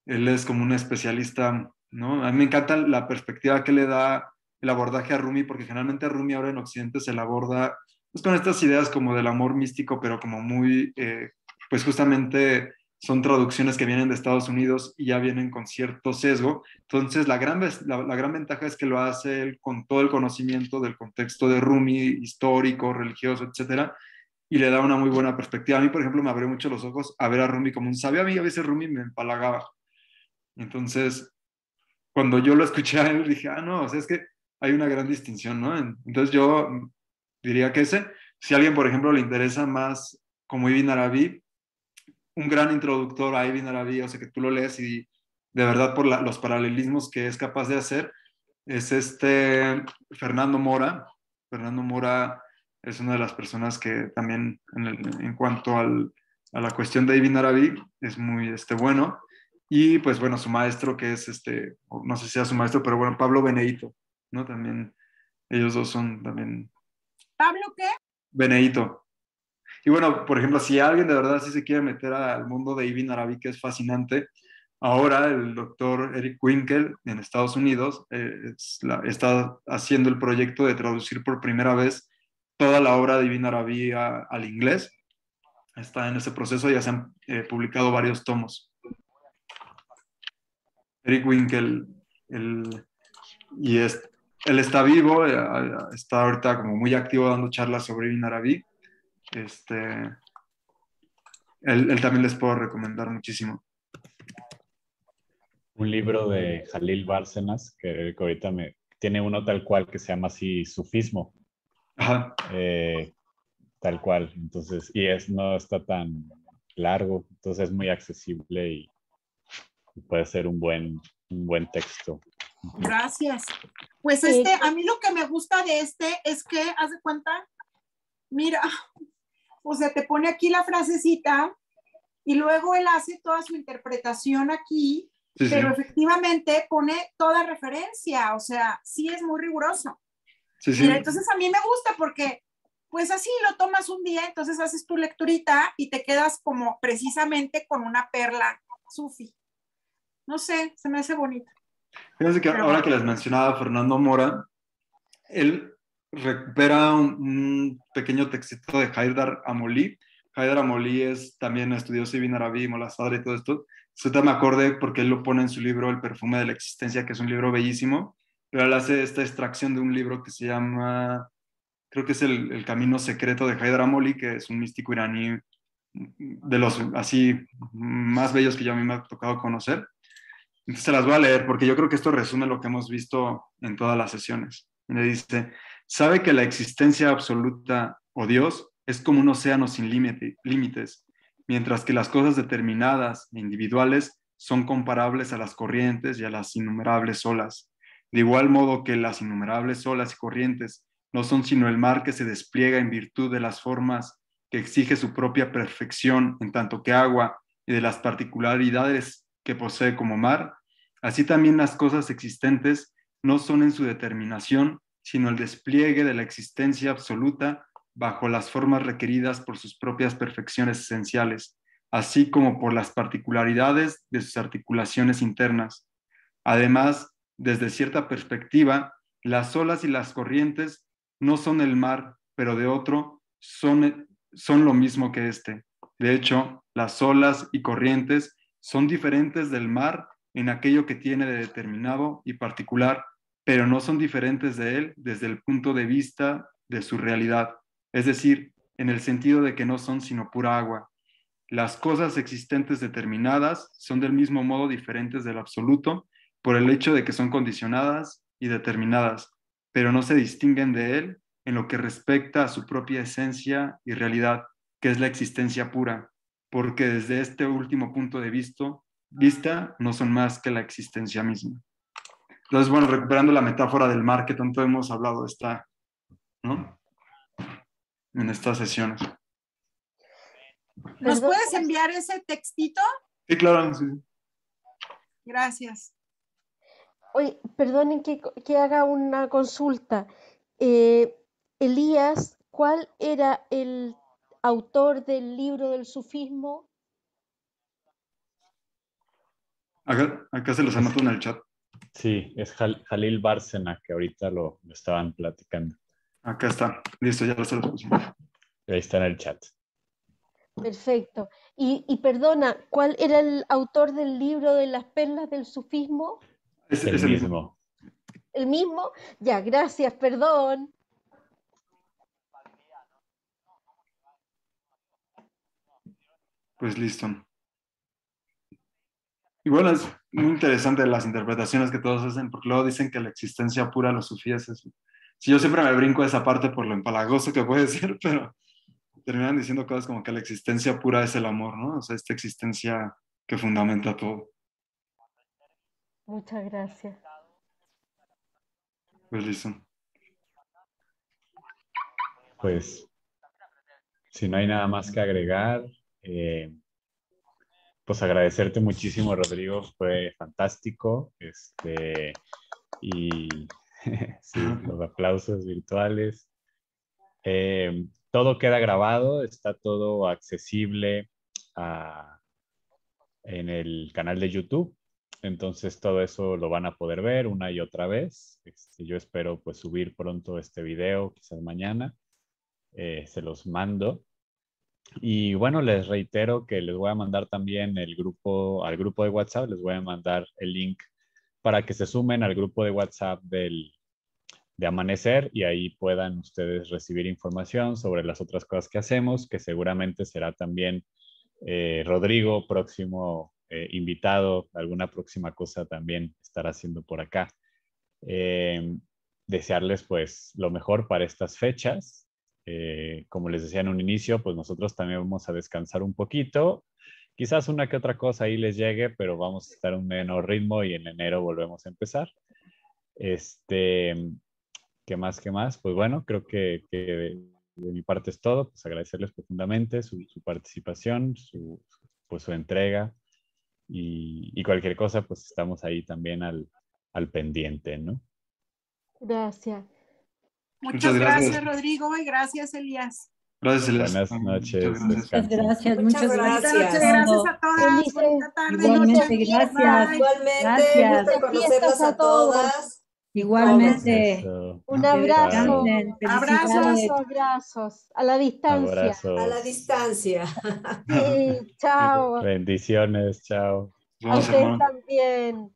él es como un especialista, ¿no? A mí me encanta la perspectiva que le da el abordaje a Rumi, porque generalmente a Rumi ahora en Occidente se le aborda pues, con estas ideas como del amor místico, pero como muy, pues justamente son traducciones que vienen de Estados Unidos y ya vienen con cierto sesgo. Entonces, la gran ventaja es que lo hace él con todo el conocimiento del contexto de Rumi, histórico, religioso, etcétera, y le da una muy buena perspectiva. A mí, por ejemplo, me abrió mucho los ojos a ver a Rumi como un sabio. A mí a veces Rumi me empalagaba. Entonces, cuando yo lo escuché a él, dije, no, o sea, es que hay una gran distinción, ¿no? Entonces yo diría que si a alguien, por ejemplo, le interesa más como Ibn Arabi, un gran introductor a Ibn Arabi, o sea, que tú lo lees y de verdad por los paralelismos que es capaz de hacer, es Fernando Mora. Fernando Mora es una de las personas que también, en cuanto a la cuestión de Ibn Arabi, es muy bueno. Y pues bueno, su maestro que es no sé si sea su maestro, pero bueno, Pablo Benedito, ¿no? También, ellos dos son también... ¿Pablo qué? Benedito. Y bueno, por ejemplo, si alguien de verdad sí se quiere meter al mundo de Ibn Arabi, que es fascinante, ahora el doctor Eric Winkel en Estados Unidos está haciendo el proyecto de traducir por primera vez toda la obra de Ibn Arabi al inglés. Está en ese proceso, ya se han publicado varios tomos. Eric Winkel, él está vivo, está ahorita como muy activo dando charlas sobre Ibn Arabi. Él también les puedo recomendar muchísimo. Un libro de Jalil Bárcenas, que ahorita tiene uno tal cual que se llama así Sufismo. Ajá. Tal cual. Entonces, no está tan largo, entonces es muy accesible y puede ser un buen texto. Gracias. Pues a mí lo que me gusta de es que, haz de cuenta, mira, o sea, te pone aquí la frasecita y luego él hace toda su interpretación aquí, sí, pero sí, efectivamente pone toda referencia, o sea, sí es muy riguroso. Sí, sí. Mira, entonces a mí me gusta porque pues así lo tomas un día, entonces haces tu lecturita y te quedas como precisamente con una perla sufi. No sé, se me hace bonito. Fíjense que ahora que les mencionaba Fernando Mora, él recupera un pequeño textito de Haidar Amoli. Haidar Amoli también estudió Ibn Arabi, Molla Sadra y todo esto. Eso me acordé porque él lo pone en su libro El perfume de la existencia, que es un libro bellísimo, pero él hace esta extracción de un libro que se llama, creo que es el Camino Secreto de Haidar Amoli, que es un místico iraní de los así más bellos que yo a mí me ha tocado conocer. Entonces se las voy a leer porque yo creo que esto resume lo que hemos visto en todas las sesiones. Le dice, sabe que la existencia absoluta o Dios es como un océano sin límites, mientras que las cosas determinadas e individuales son comparables a las corrientes y a las innumerables olas. De igual modo que las innumerables olas y corrientes no son sino el mar que se despliega en virtud de las formas que exige su propia perfección en tanto que agua y de las particularidades que posee como mar, así también las cosas existentes no son en su determinación, sino el despliegue de la existencia absoluta bajo las formas requeridas por sus propias perfecciones esenciales, así como por las particularidades de sus articulaciones internas. Además, desde cierta perspectiva, las olas y las corrientes no son el mar, pero de otro son lo mismo que este. De hecho, las olas y corrientes son diferentes del mar en aquello que tiene de determinado y particular, pero no son diferentes de él desde el punto de vista de su realidad, es decir, en el sentido de que no son sino pura agua. Las cosas existentes determinadas son del mismo modo diferentes del absoluto por el hecho de que son condicionadas y determinadas, pero no se distinguen de él en lo que respecta a su propia esencia y realidad, que es la existencia pura, porque desde este último punto de vista no son más que la existencia misma. Entonces, bueno, recuperando la metáfora del mar que tanto hemos hablado ¿no? En estas sesiones. ¿Nos Perdón. puedes enviar ese textito? Sí, claro. Sí. Gracias. Oye, perdonen que haga una consulta. Elías, ¿cuál era el autor del libro del sufismo? Acá se los anoto en el chat. Sí, es Jalil Bárcena, que ahorita lo estaban platicando. Acá está. Listo, ya lo se los puse. Ahí está en el chat. Perfecto. Y perdona, ¿cuál era el autor del libro de las perlas del sufismo? Es El el mismo. mismo. ¿El mismo? Ya, gracias, perdón. Pues listo. Y bueno, es muy interesante las interpretaciones que todos hacen, porque luego dicen que la existencia pura de los sufíes es... Sí, yo siempre me brinco esa parte por lo empalagoso que puede ser, pero terminan diciendo cosas como que la existencia pura es el amor, ¿no? O sea, esta existencia que fundamenta todo. Muchas gracias. Pues listo. Pues, si no hay nada más que agregar, pues agradecerte muchísimo, Rodrigo. Fue fantástico. Y sí, los aplausos virtuales. Todo queda grabado, está todo accesible en el canal de YouTube. Entonces todo eso lo van a poder ver una y otra vez. Yo espero pues subir pronto este video, quizás mañana. Se los mando. Y bueno, les reitero que les voy a mandar también al grupo de WhatsApp, les voy a mandar el link para que se sumen al grupo de WhatsApp de Amanecer y ahí puedan ustedes recibir información sobre las otras cosas que hacemos, que seguramente será también Rodrigo, próximo invitado, alguna próxima cosa también estará haciendo por acá. Desearles pues lo mejor para estas fechas. Como les decía en un inicio, pues nosotros también vamos a descansar un poquito. Quizás una que otra cosa ahí les llegue, pero vamos a estar en un menor ritmo y en enero volvemos a empezar. ¿Qué más? ¿Qué más? Pues bueno, creo que de mi parte es todo. Pues agradecerles profundamente su participación, pues su entrega y cualquier cosa, pues estamos ahí también al pendiente, ¿no? Gracias. Muchas gracias. gracias, Rodrigo, y gracias, Elías. Gracias, Elias. Buenas noches. Muchas gracias. Muchas gracias, Muchas muchas gracias. gracias. Gracias a todas. Felices- Bonita tarde, Igualmente, noche. gracias. Bye. Igualmente, Gracias. gusto en conocerlas Fiestas a a todas. Igualmente. Eso. Un Que abrazo. descansen. Abrazos. Felicidades. Abrazos. A la distancia. A la distancia. Sí, chao. Bendiciones, chao. Nos A vemos, ustedes hermano. también.